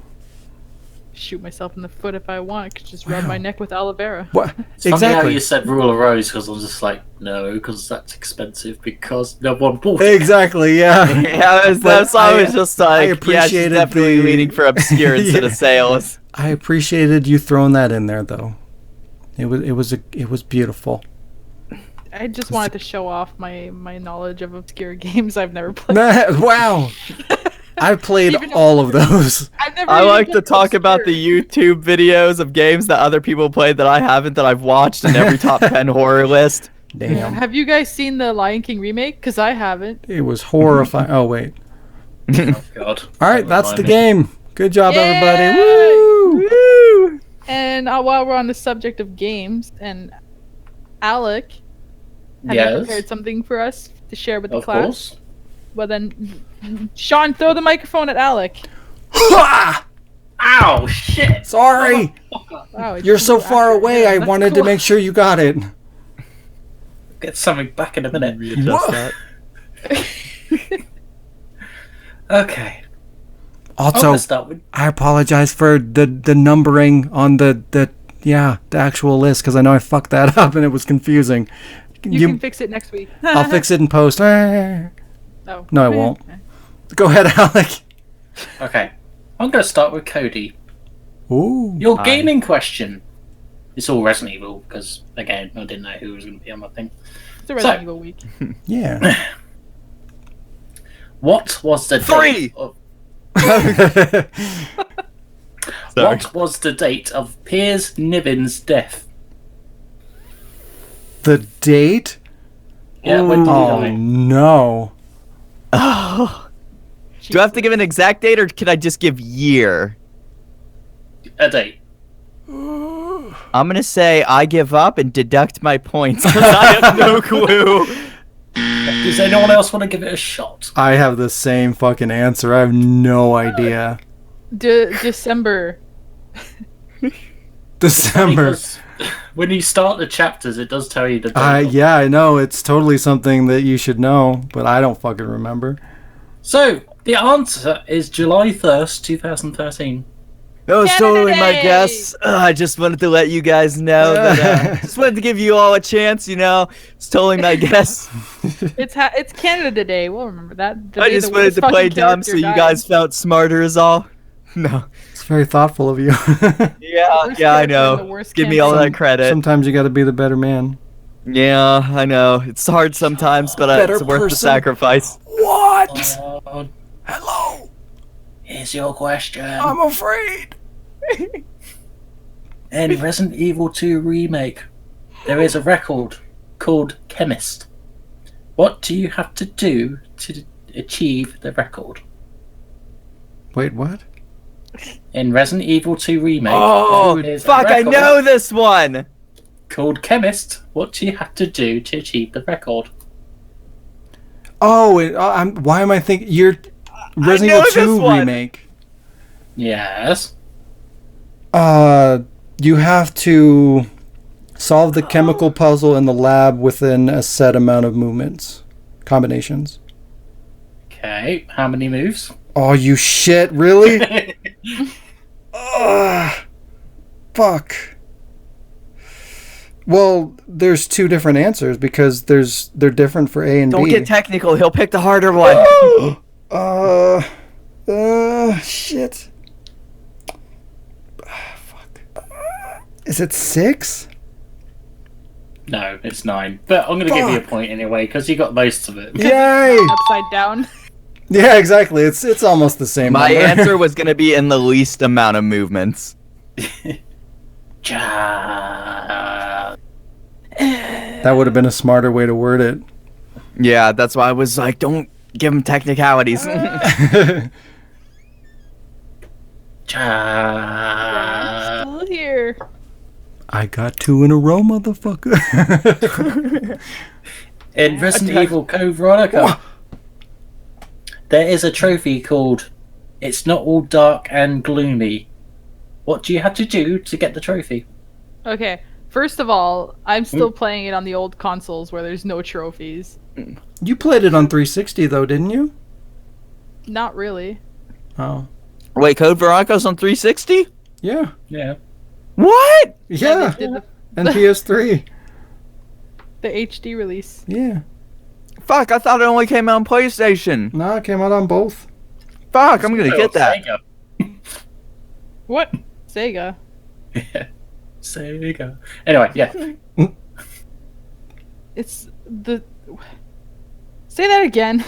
Shoot myself in the foot if I want. Could just rub my neck with aloe vera. What? It's funny how Exactly. you said Rule of Rose because I was just like, no, because that's expensive because no one bought it. Exactly, yeah. Yeah, that's why I was just like, yeah, she's appreciated definitely the- leaning for obscure instead of sales. I appreciated you throwing that in there, though. It was beautiful. I just wanted to show off my knowledge of obscure games I've never played. Wow. I've played Even though- all of those. I've never I even like to played talk about obscure. the YouTube videos of games that other people played that I haven't, that I've watched in every top 10 horror list. Damn. Have you guys seen the Lion King remake? Because I haven't. It was horrifying. Oh, wait. Oh, God. All right, that's the game. Good job, Yay! everybody. Woo! Woo! And while we're on the subject of games, and Alec, have you Yes. prepared something for us to share with the Of class? course. Well then, Sean, throw the microphone at Alec. Ow, shit! Sorry. Wow, it's You're so too far accurate. away. Yeah, I that's wanted cool. to make sure you got it. Get something back in a minute. Readjust that. Okay. I'm Also, gonna start with I apologize for the numbering on the actual list because I know I fucked that up and it was confusing. You can fix it next week. I'll fix it in post. Oh. No, I won't. Go ahead, Alec. Okay. I'm gonna start with Cody. Ooh. Your Hi. gaming question. It's all Resident Evil because again I didn't know who was going to be on my thing. It's a Resident Evil week. Yeah. What was the 3! date of, Sorry. what was the date of Piers Niven's death? The date? Yeah, when did he Oh die? no. Oh. Do I have to give an exact date or can I just give year? A date. I'm gonna say I give up and deduct my points because I have no clue. Does anyone else want to give it a shot? I have the same fucking answer. I have no idea. December. December. Because when you start the chapters, it does tell you the date. Yeah, I know. It's totally something that you should know, but I don't fucking remember. So the answer is July 1st, 2013. That was Canada totally my Day! guess. I just wanted to let you guys know that. Just wanted to give you all a chance. It's totally my guess. It's Canada Day. We'll remember that. The I day just the wanted worst to play fucking dumb so character you died. guys felt smarter is all. No. It's very thoughtful of you. Yeah, Worst yeah, I character in the know. worst Give me all campaign. that credit. Sometimes you got to be the better man. Yeah, I know. It's hard sometimes, but Better it's worth the person. sacrifice. What? Uh, Hello. Here's your question. I'm afraid. In Resident Evil 2 Remake, there is a record called Chemist. What do you have to do to achieve the record? Wait, what? In Resident Evil 2 Remake, Oh, there is a fuck, I record know this one! called Chemist. What do you have to do to achieve the record? Oh, why am I thinking? You're Resident know Evil 2 this one. remake. Yes. You have to solve the chemical puzzle in the lab within a set amount of movements, combinations. Okay, how many moves? Oh, you shit! Really? Fuck. Well, there's two different answers because they're different for A and Don't B. get technical, he'll pick the harder one. Shit. Fuck. Is it 6? No, it's 9. But I'm going to give you a point anyway, because you got most of it. Yay! Upside down. Yeah, exactly. It's almost the same. My number. answer was gonna be in the least amount of movements. That would have been a smarter way to word it. Yeah, that's why I was like, don't give him technicalities. Still here. I got 2 in a row, motherfucker. In Resident Evil Code Veronica, there is a trophy called It's Not All Dark and Gloomy. What do you have to do to get the trophy? Okay, first of all, I'm still playing it on the old consoles where there's no trophies. You played it on 360 though, didn't you? Not really. Oh. Wait, Code Veronica's on 360? Yeah. Yeah. What? Yeah. They did And PS3. the HD release. Yeah. Fuck, I thought it only came out on PlayStation. No, it came out on both. Fuck, I'm gonna get that. Sega. What? Sega. Yeah. Sega. Anyway, yeah. It's the... Say that again.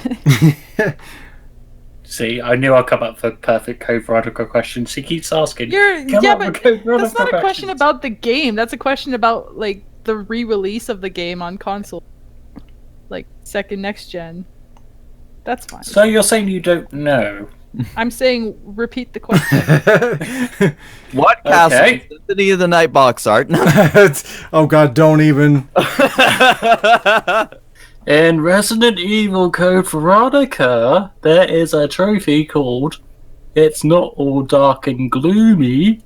See, I knew I'd come up for perfect Code Veronica questions. She keeps asking. Yeah, up but with Code Veronica that's not a question questions. about the game. That's a question about, like, the re-release of the game on console. Like, second next gen. That's fine. So you're saying you don't know? I'm saying repeat the question. What Okay. castle? Symphony of the Night box art. Oh god, don't even. In Resident Evil Code Veronica, there is a trophy called It's Not All Dark and Gloomy.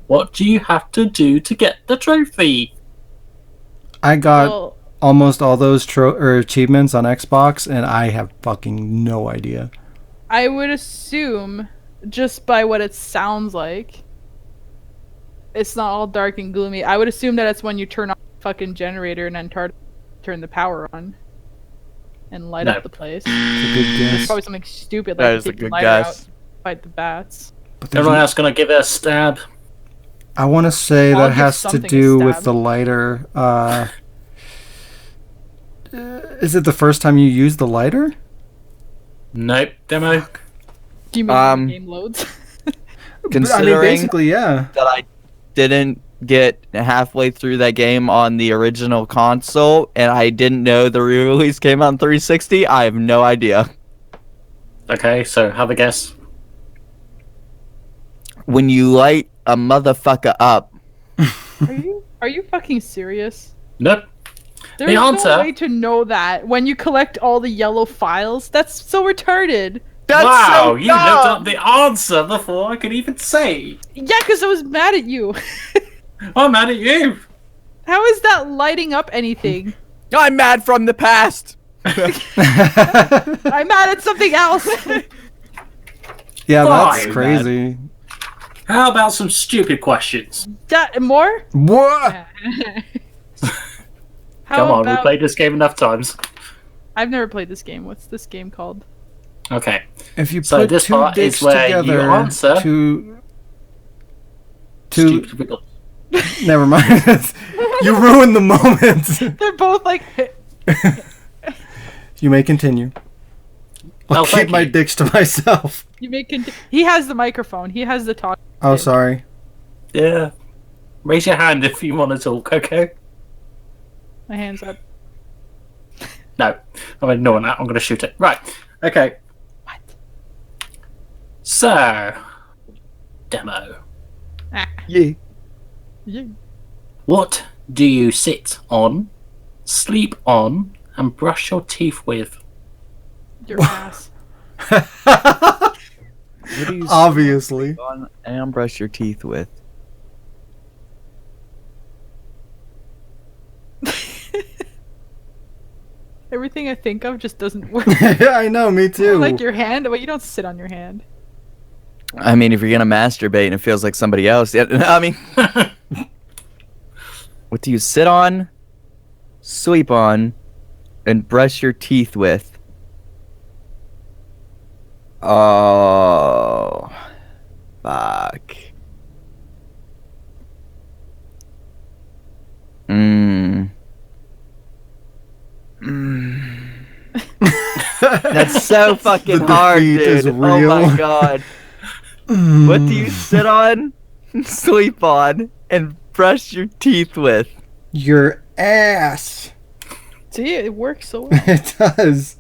What do you have to do to get the trophy? I got Well, almost all those achievements on Xbox, and I have fucking no idea. I would assume, just by what it sounds like, it's not all dark and gloomy. I would assume that it's when you turn on the fucking generator and then turn the power on and light No. up the place. It's a good guess. Probably something stupid That like is a taking good lighter out guess. to fight the bats. But there's Everyone else gonna give it a stab? I want to say I'll that give has to something a do with stab. the lighter. Is it the first time you use the lighter? Nope. Demo. Do you mean when the game loads? Considering basically, yeah. that I didn't get halfway through that game on the original console, and I didn't know the re-release came out on 360, I have no idea. Okay, so have a guess. When you light a motherfucker up, Are you fucking serious? Nope. There's answer- no way to know that when you collect all the yellow files. That's so retarded. that's Wow, so you dumb! looked up the answer before I could even say. Yeah, because I was mad at you. I'm mad at you. How is that lighting up anything? I'm mad from the past. I'm mad at something else. Yeah, that's Fine, crazy. How about some stupid questions? More? What? How Come on, about... we played this game enough times. I've never played this game. What's this game called? Okay. If you So put this two part is dicks where you together answer- to Stupid riddle. never mind. You ruined the moment. They're both like... You may continue. I'll thank keep my you. dicks to myself. He has the microphone. He has the talk. Oh, sorry. Yeah. Raise your hand if you want to talk, okay? My hand's up. No. I'm ignoring that. I'm going to shoot it. Right. Okay. What? So, demo. Yeah. Yeah. What do you sit on, sleep on, and brush your teeth with? Your ass. What do you Obviously. sit on and brush your teeth with? Everything I think of just doesn't work. I know, me too. Like your hand, but you don't sit on your hand. I mean, if you're gonna masturbate and it feels like somebody else, yeah, I mean, what do you sit on, sleep on, and brush your teeth with? Oh, fuck. That's so fucking The hard, defeat dude. is Oh my real. god. What do you sit on, sleep on, and brush your teeth with? Your ass. See, it works so well. It does.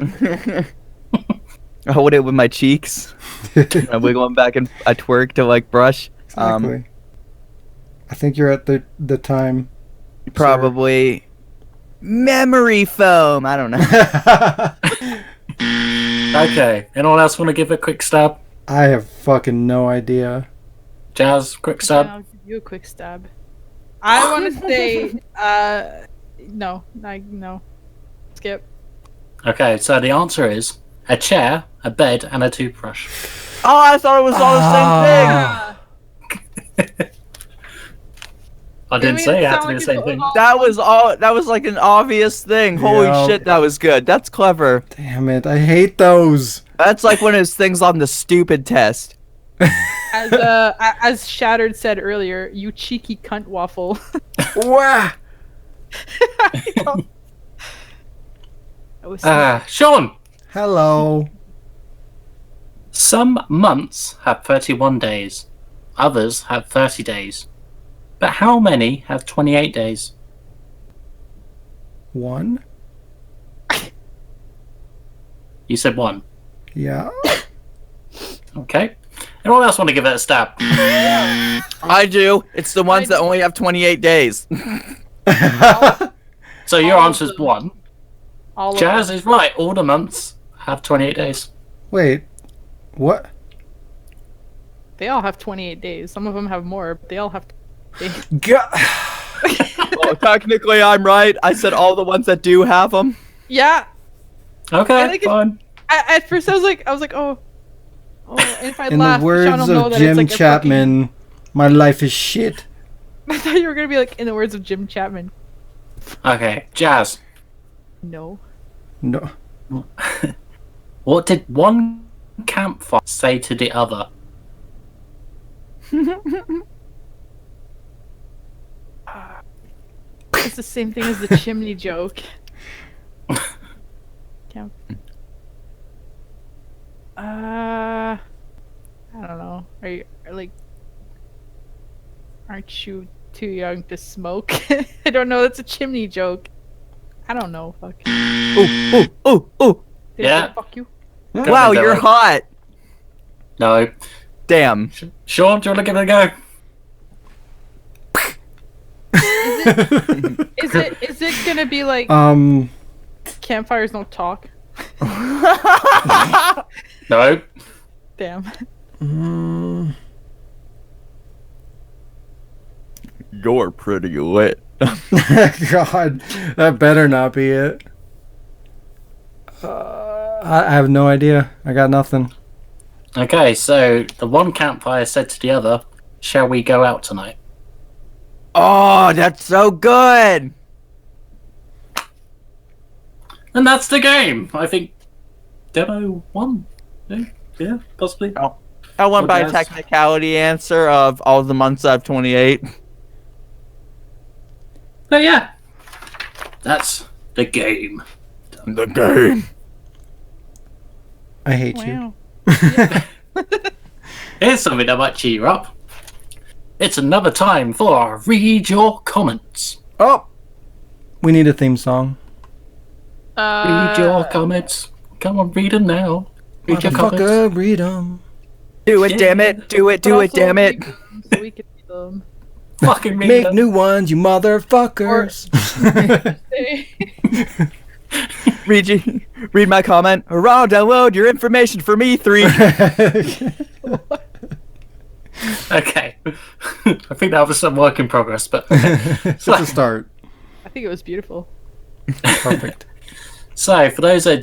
I hold it with my cheeks. I wiggle them back and I twerk to like brush. Exactly. I think you're at the time. Probably memory foam. I don't know. Okay. Anyone else want to give it a quick stab? I have fucking no idea. Jazz, quick Yeah, stab. I'll give you a quick stab. I want to say, no. Skip. Okay, so the answer is a chair, a bed, and a toothbrush. Oh, I thought it was all the same thing. I didn't made say it it had sound to be like the same it's thing. all- That was all. That was like an obvious thing. Holy Yeah. shit, that was good. That's clever. Damn it, I hate those. That's like one of those things on the stupid test. As Shattered said earlier, you cheeky cunt waffle. Wah! That was Sean! Hello. Some months have 31 days. Others have 30 days. But how many have 28 days? 1? You said one. Yeah. Okay. Anyone else want to give it a stab? I do. It's the ones that only have 28 days. So your All of answer's them. one. all of Jazz them. is right. All the months have 28 days. Wait. What? They all have 28 days. Some of them have more, but they all have. Well, technically, I'm right. I said all the ones that do have them. Yeah. Okay, I think it's- fine. At first, I was like, oh. And if I In laugh, the Sean words will know of that Jim it's like a Chapman, my life is shit. I thought you were gonna be like, in the words of Jim Chapman. Okay, Jazz. No. No. What did one campfire say to the other? It's the same thing as the chimney joke. Camp. I don't know. Aren't you too young to smoke? I don't know. That's a chimney joke. I don't know. Fuck. Oh. Did Yeah. I say fuck you? Wow, do you're it. hot. No. Damn. Sean, do you want to give it a go? Is it gonna be like campfires don't talk? No. Damn. You're pretty lit. God, that better not be it. I have no idea. I got nothing. Okay, so the one campfire said to the other, "Shall we go out tonight?" Oh, that's so good. And that's the game. I think demo won. Yeah, possibly. I went by a Jazz? technicality answer of all the months I have 28. But yeah, that's the game. The game. I hate you. Wow. Here's something that might cheer you up. It's another time for Read Your Comments. Oh! We need a theme song. Read your comments. Come on, read them now. Read your comments. Motherfucker, read them. Do it, damn it! Do it, do it, damn it! So we can read them. Fucking read Make them. new ones, you motherfuckers. Read my comment. Hurrah, download your information for me, 3. Okay. I think that was some work in progress, but It's a start. I think it was beautiful. Perfect. so for those that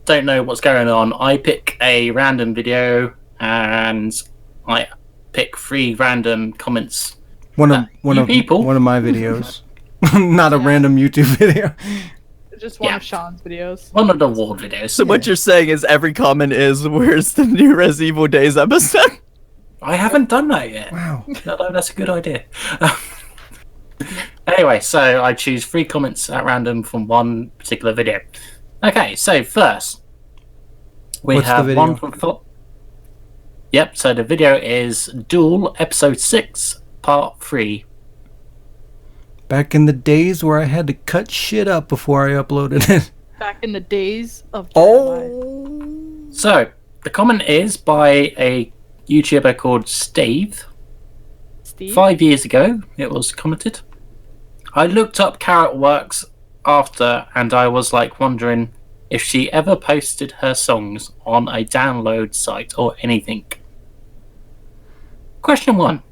don't know what's going on, I pick a random video and I pick 3 random comments. One of my videos. Not a random YouTube video. Just one Yeah. of Sean's videos. One of the award videos. So what you're saying is every comment is, where's the new Res Evil Days episode? I haven't done that yet. Wow. No, that's a good idea. Anyway, so I choose 3 comments at random from one particular video. Okay, so first we What's the have video? one from. Yep. So the video is Duel Episode 6, Part 3. Back in the days where I had to cut shit up before I uploaded it. Back in the days of Jeremiah. Oh. So the comment is by a YouTuber called Steve. Steve? 5 years ago, it was commented. I looked up Carrot Works after, and I was like wondering if she ever posted her songs on a download site or anything. Question 1.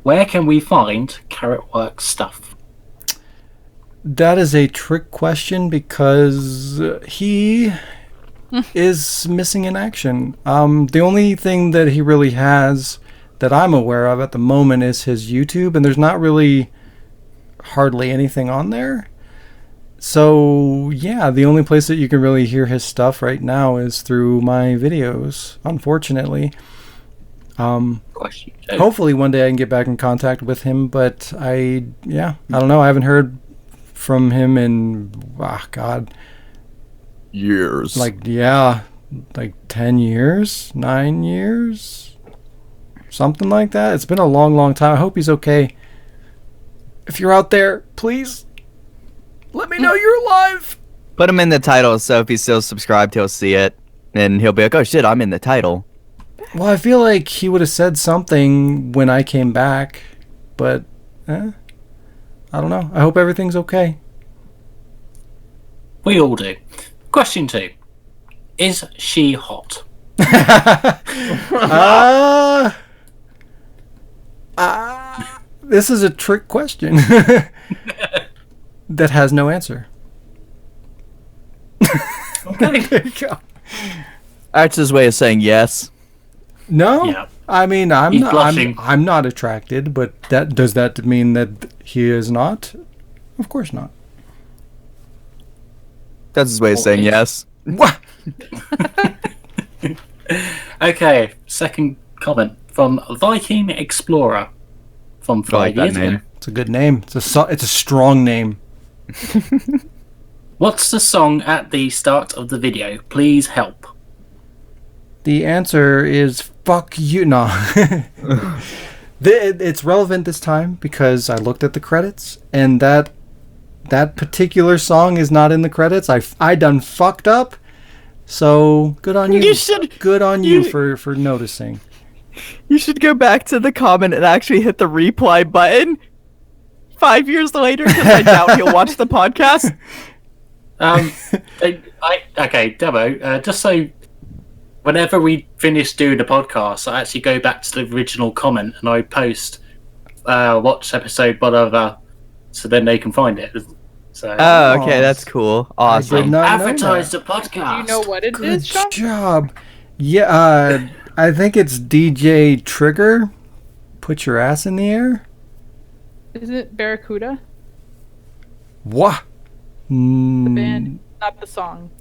Where can we find Carrot Works stuff? That is a trick question because he is missing in action. The only thing that he really has that I'm aware of at the moment is his YouTube, and there's not really hardly anything on there. So yeah, the only place that you can really hear his stuff right now is through my videos, unfortunately. Question 2. Hopefully one day I can get back in contact with him, but I don't know. I haven't heard from him in Years. like 10 years, 9 years, something like that. It's been a long time. I hope he's okay. If you're out there, please let me know you're alive. Put him in the title, so if he's still subscribed, he'll see it. And he'll be like, oh shit, I'm in the title. Well, I feel like he would have said something when I came back, but I don't know. I hope everything's okay. We all do. Question 2. Is she hot? This is a trick question that has no answer. Okay. There you go. That's his way of saying yes. No, Yeah. I mean He's blushing. I'm not attracted, but does that mean that he is not? Of course not. That's his way of saying yes. What? Okay, second comment from Viking Explorer from 5 years ago. It's a good name. It's a strong name. What's the song at the start of the video? Please help. The answer is fuck you. No. It's relevant this time because I looked at the credits and that particular song is not in the credits. I done fucked up. So good on you. Good on you for noticing. You should go back to the comment and actually hit the reply button 5 years later, because I doubt he'll watch the podcast. Okay, Demo, just so whenever we finish doing the podcast, I actually go back to the original comment and I post watch episode whatever, so then they can find it. So Oh, okay, that's cool. I did Awesome. not know advertise that. the podcast. Do you know what it Good is, Sean? job. Yeah, I think it's DJ Trigger. Put your ass in the air. Is it Barracuda? What? The band, not the song.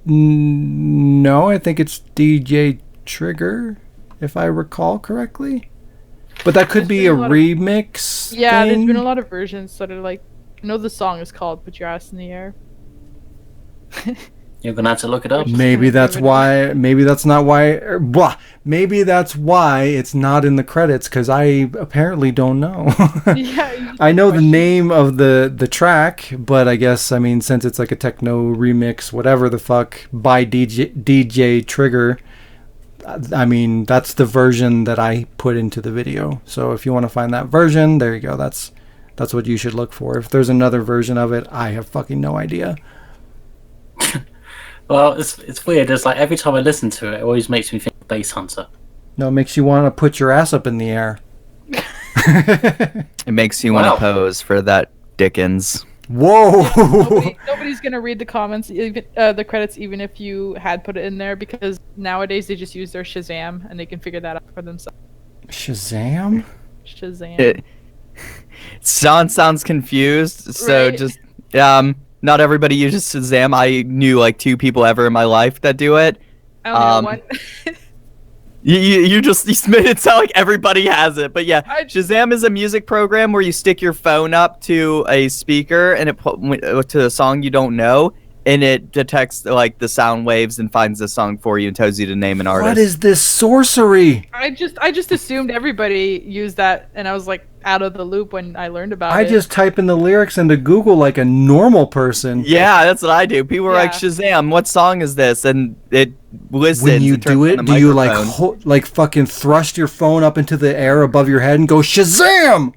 No, I think it's DJ Trigger, if I recall correctly. But that could There's be a been a lot of- remix. Yeah, there's thing. been a lot of versions that are like, I know the song is called "Put Your Ass in the Air." You're gonna have to look it up. Maybe that's why. Maybe that's not why. Blah. Maybe that's why it's not in the credits, because I apparently don't know. Yeah, I know the name of the track, but I guess, I mean, since it's like a techno remix, whatever the fuck, by DJ Trigger, I mean, that's the version that I put into the video. So if you want to find that version, there you go. That's what you should look for. If there's another version of it, I have fucking no idea. Well, it's weird. It's like every time I listen to it, it always makes me think of Bass Hunter. No, it makes you want to put your ass up in the air. It makes you want to pose for that Dickens. Whoa! Nobody's gonna read the comments, even the credits, even if you had put it in there, because nowadays they just use their Shazam and they can figure that out for themselves. Shazam? Shazam. Sean sounds confused, so Right. just not everybody uses Shazam. I knew like 2 people ever in my life that do it. I don't know what. You made it sound like everybody has it, but yeah, I- Shazam is a music program where you stick your phone up to a speaker and it to a song you don't know, and it detects like the sound waves and finds the song for you and tells you to name an artist. What is this sorcery? I just assumed everybody used that, and I was like out of the loop when I learned about I it. just type in the lyrics into Google like a normal person. Yeah, that's what I do. People are like, Yeah. Shazam, what song is this? And it listens. When you it turns do on it, the do you like microphone. like fucking thrust your phone up into the air above your head and go Shazam?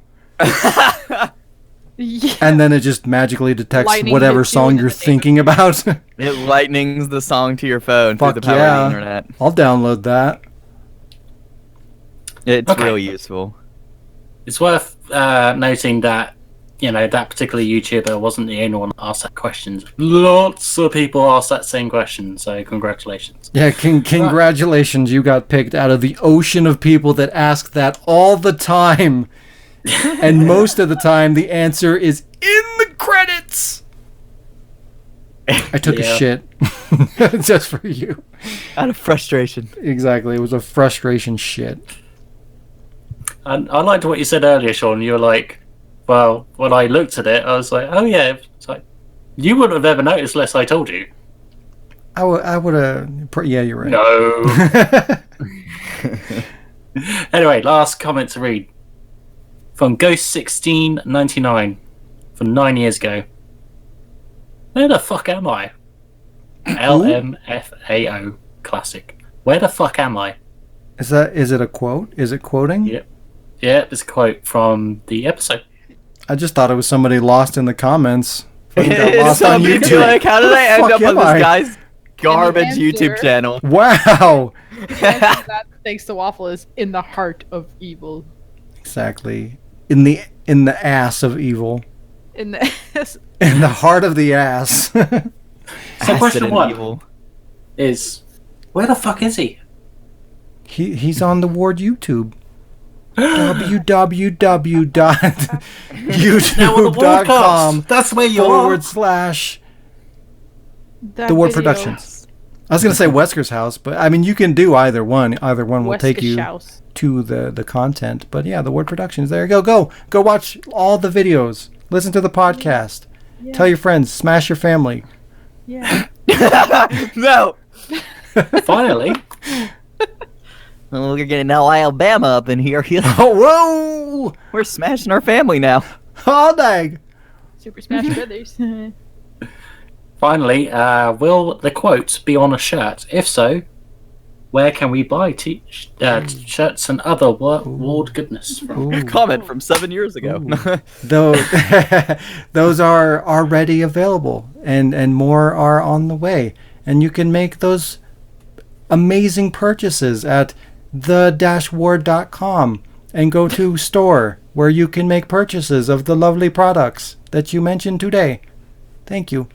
Yeah. And then it just magically detects Lightning whatever hits you song into you're the thinking about. It lightnings the song to your phone Fuck through the power yeah. of the internet. I'll download that. It's Okay. really useful. It's worth noting that, you know, that particular YouTuber wasn't the only one that asked that question. Lots of people asked that same question, so congratulations. Yeah, congratulations, you got picked out of the ocean of people that ask that all the time. And most of the time, the answer is in the credits. I took a Yeah. shit. Just for you. Out of frustration. Exactly, it was a frustration shit. And I liked what you said earlier, Sean. You were like, well, when I looked at it, I was like, oh yeah. It's like, you wouldn't have ever noticed unless I told you. I would have... Yeah, you're right. No. Anyway, last comment to read. From Ghost1699 from 9 years ago. Where the fuck am I? LMFAO classic. Where the fuck am I? Is it a quote? Is it quoting? Yep. Yeah, it's a quote from the episode. I just thought it was somebody lost in the comments. Fucking got lost on Somebody'd be YouTube. like, how did I end Fuck up on am this I? guy's garbage answer- YouTube channel? Wow. The answer to that, thanks to Waffle, is in the heart of evil. Exactly. In the ass of evil. In the In the heart of the ass. So Acid question and one evil. is, where the fuck is he? He's on the Ward YouTube. www.youtube.com That's where you /. that The Ward video. Productions. I was gonna say Wesker's house, but I mean you can do either one. Either one will take you Weskershouse. to the content. But yeah, the Ward Productions. There you go. Go watch all the videos. Listen to the podcast. Yeah. Tell your friends. Smash your family. Yeah. No! Finally. Well, we're getting now Alabama up in here. Oh, whoa! We're smashing our family now. Oh, dang. Super Smash Brothers. Finally, will the quote be on a shirt? If so, where can we buy shirts and other Ward goodness from? Ooh. Comment from 7 years ago. Those, those are already available, and more are on the way. And you can make those amazing purchases at the-ward.com and go to store where you can make purchases of the lovely products that you mentioned today. Thank you.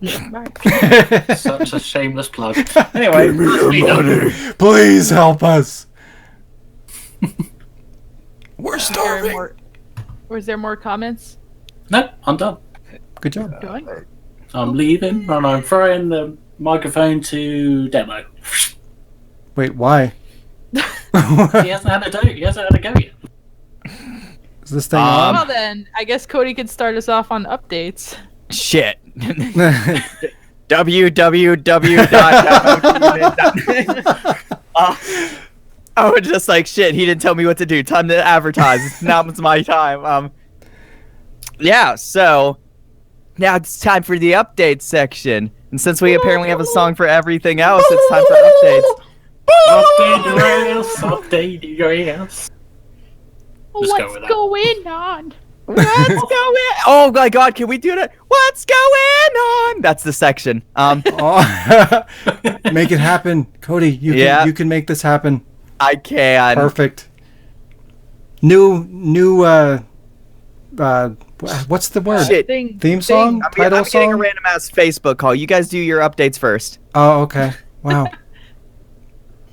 Such a shameless plug. Anyway, that's me done. Please help us. We're Was there more comments? No, I'm done. Good job. Going? I'm leaving and I'm throwing the microphone to Demo. Wait, why? He hasn't had a go. He hasn't had a go yet. Is this thing on? Well then, I guess Cody could start us off on updates. Shit. www.downloadunit.net. I was just like, shit, he didn't tell me what to do. Time to advertise. Now it's my time. Yeah, so now it's time for the update section. And since we apparently have a song for everything else, it's time for updates. Update your ass, update your ass. Just go with What's that. going on? What's going on? Oh my god, can we do that? What's going on? That's the section. Oh, make it happen, Cody. You can make this happen. I can. Perfect. New what's the word? Shit. Theme song? I'm Title getting a song? random ass Facebook call. You guys do your updates first. Oh, okay. Wow.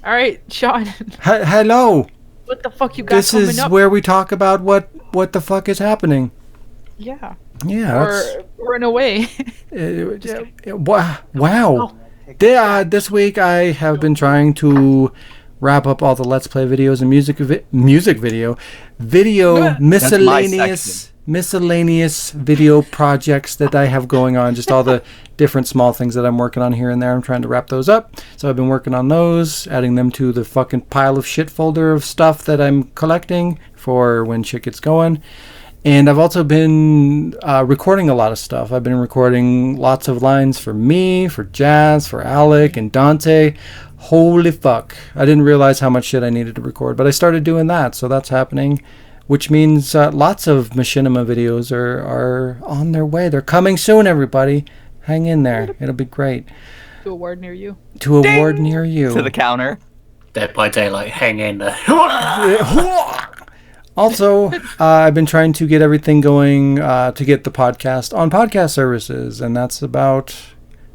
All right, Shaun. Hello. What the fuck you got This coming is up? where we talk about what the fuck is happening. Yeah. Yeah. Or in a way. Wow. This week I have been trying to wrap up all the Let's Play videos and music video miscellaneous video projects that I have going on. Just all the different small things that I'm working on here and there. I'm trying to wrap those up. So I've been working on those, adding them to the fucking pile of shit folder of stuff that I'm collecting for when shit gets going. And I've also been recording a lot of stuff. I've been recording lots of lines for me, for Jazz, for Alec, and Dante. Holy fuck. I didn't realize how much shit I needed to record, but I started doing that, so that's happening. Which means lots of machinima videos are on their way. They're coming soon, everybody. Hang in there. It'll be great. To a ward near you. To a ward near you. To the counter. Dead by Daylight, hang in there. Also, I've been trying to get everything going to get the podcast on podcast services, and that's about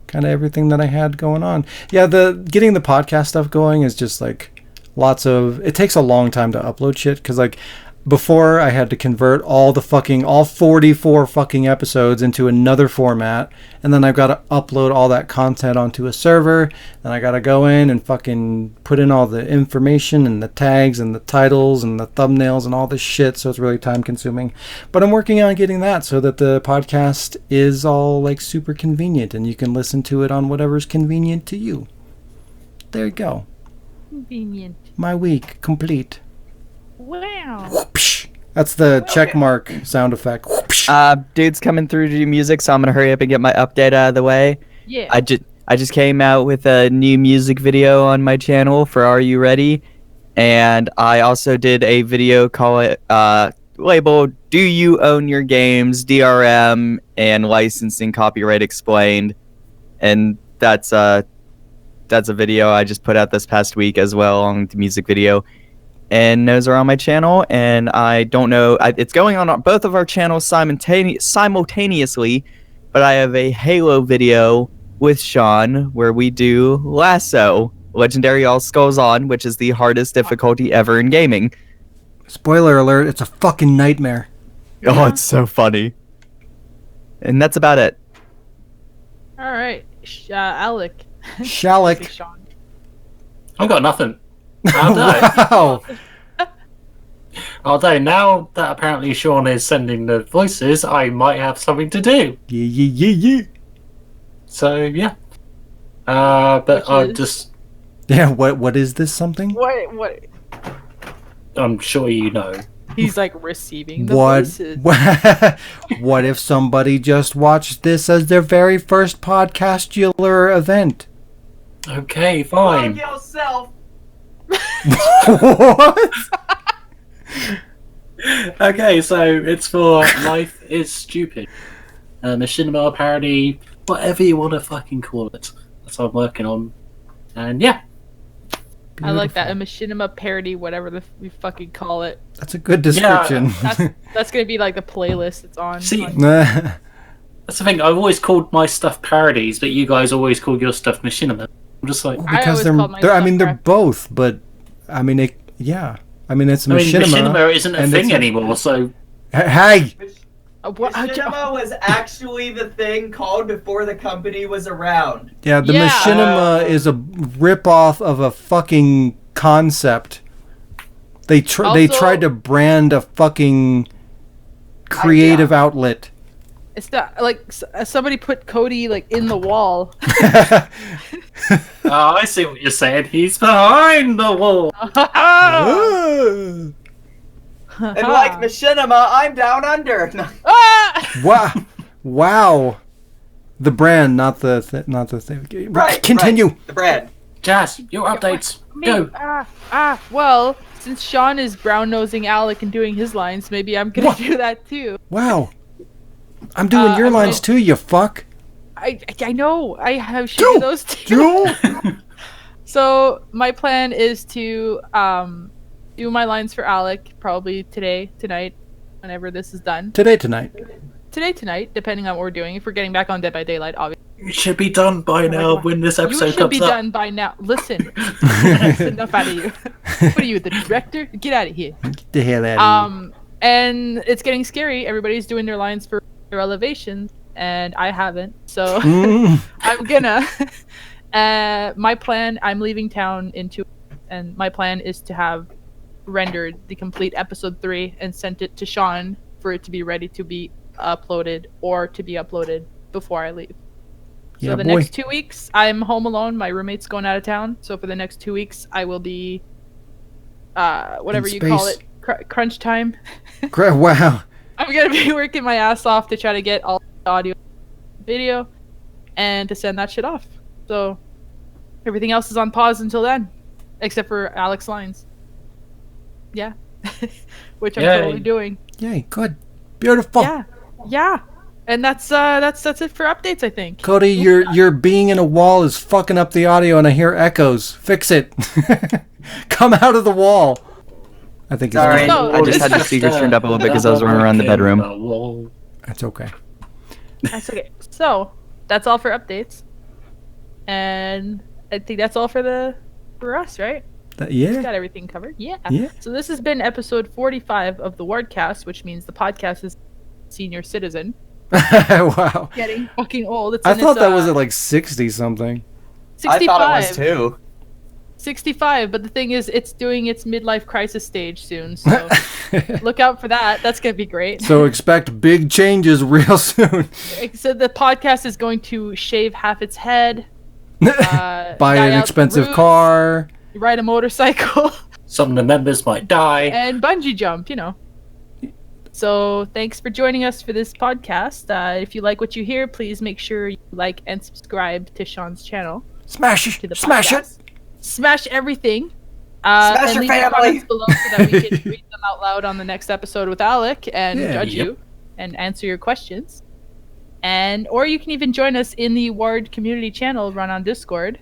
kind of everything that I had going on. Yeah, getting the podcast stuff going is just like it takes a long time to upload shit, because like before I had to convert all 44 fucking episodes into another format, and then I've got to upload all that content onto a server, then I got to go in and fucking put in all the information and the tags and the titles and the thumbnails and all this shit, so it's really time consuming. But I'm working on getting that so that the podcast is all like super convenient and you can listen to it on whatever's convenient to you. There you go. Convenient. My week complete. Wow. Whoopsh. That's the check mark sound effect. Whoopsh. Dude's coming through to do music, so I'm gonna hurry up and get my update out of the way. Yeah. I just came out with a new music video on my channel for Are You Ready? And I also did a video labeled Do You Own Your Games, DRM, and Licensing Copyright Explained. And that's a video I just put out this past week as well on the music video. And those are on my channel, and I don't know, it's going on both of our channels simultaneously, but I have a Halo video with Shaun where we do Lasso, Legendary All Skulls On, which is the hardest difficulty ever in gaming. Spoiler alert, it's a fucking nightmare. Oh, it's so funny. And that's about it. All right. Alec. Shalek. Shaun. I've got nothing. Although now that apparently Shaun is sending the voices, I might have something to do. Yeah. So yeah. But I'll just. Yeah. What is this something? What? I'm sure you know. He's like receiving the voices. What if somebody just watched this as their very first podcastular event? Okay, fine. yourself. What? Okay, so it's for Life is Stupid. Machinima parody, whatever you want to fucking call it. That's what I'm working on. And yeah. I like that. A machinima parody, whatever we fucking call it. That's a good description. That's gonna be like the playlist it's on. See, that's the thing. I've always called my stuff parodies, but you guys always call your stuff machinima. I'm just like, because they're both, but I mean, it's machinima. Machinima isn't a thing anymore, so. Hey! Machinima was actually the thing called before the company was around. Yeah, the machinima is a rip-off of a fucking concept. They tried to brand a fucking creative outlet. It's not like somebody put Cody like in the wall. Oh, I see what you're saying. He's behind the wall. And like machinima, I'm down under. Wow. Wow. The brand, not the thing. Right. Continue. Right. The brand. Jazz, your updates. Go. Well, since Shaun is brown-nosing Alec and doing his lines, maybe I'm gonna do that too. Wow. I'm doing your lines too, you fuck. I know. I have should do those too. So my plan is to do my lines for Alec probably tonight, whenever this is done. Tonight, depending on what we're doing. If we're getting back on Dead by Daylight, obviously. It should be done by now when this episode You should comes be up. done by now. Listen, that's enough out of you. What are you, the director? Get out of here. Get the hell out of here. And it's getting scary. Everybody's doing their lines for their elevations, and I haven't. So I'm gonna. My plan. I'm leaving town in 2 weeks, and my plan is to have rendered the complete episode 3 and sent it to Shaun for it to be ready to be uploaded or to be uploaded before I leave. So next 2 weeks, I'm home alone. My roommate's going out of town. So for the next 2 weeks, I will be, whatever you call it, crunch time. Wow. I'm going to be working my ass off to try to get all the audio, video, and to send that shit off. So everything else is on pause until then, except for Alec's lines. Yeah. Which I'm totally doing. Yay, good. Beautiful. Yeah. And that's it for updates, I think. Cody, your being in a wall is fucking up the audio and I hear echoes. Fix it. Come out of the wall. I think it's Sorry, No, I just had the speakers turned up a little bit because I was running around the bedroom. That's okay. That's okay. So that's all for updates. And I think that's all for us, right? Yeah. Got everything covered. Yeah. Yeah. So this has been episode 45 of the Wardcast, which means the podcast is senior citizen. Wow. Getting fucking old. I thought that was at like 60 something. 65. I thought it was too. 65, but the thing is, it's doing its midlife crisis stage soon, so look out for that. That's going to be great. So expect big changes real soon. So the podcast is going to shave half its head, buy an expensive car, ride a motorcycle. Some of the members might die. And bungee jump, So thanks for joining us for this podcast. If you like what you hear, please make sure you like and subscribe to Shaun's channel. Smash it. Smash everything. Smash your family. Comments below so that we can read them out loud on the next episode with Alec and judge you and answer your questions. Or you can even join us in the Ward community channel run on Discord,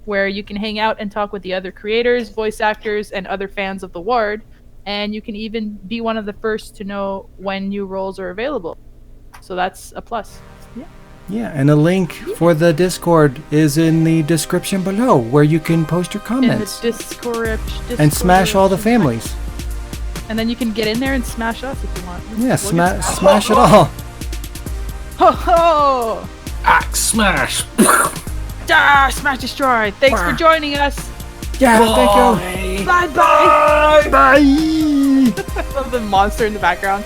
where you can hang out and talk with the other creators, voice actors, and other fans of the Ward. And you can even be one of the first to know when new roles are available. So that's a plus. Yeah, and a link for the Discord is in the description below, where you can post your comments. In the Discord. And smash all the families. And then you can get in there and smash us if you want. Yeah, smash it all. Ho ho! Axe smash! Smash destroy! Thanks for joining us! Yeah, thank you. Bye bye! Bye! I love the monster in the background.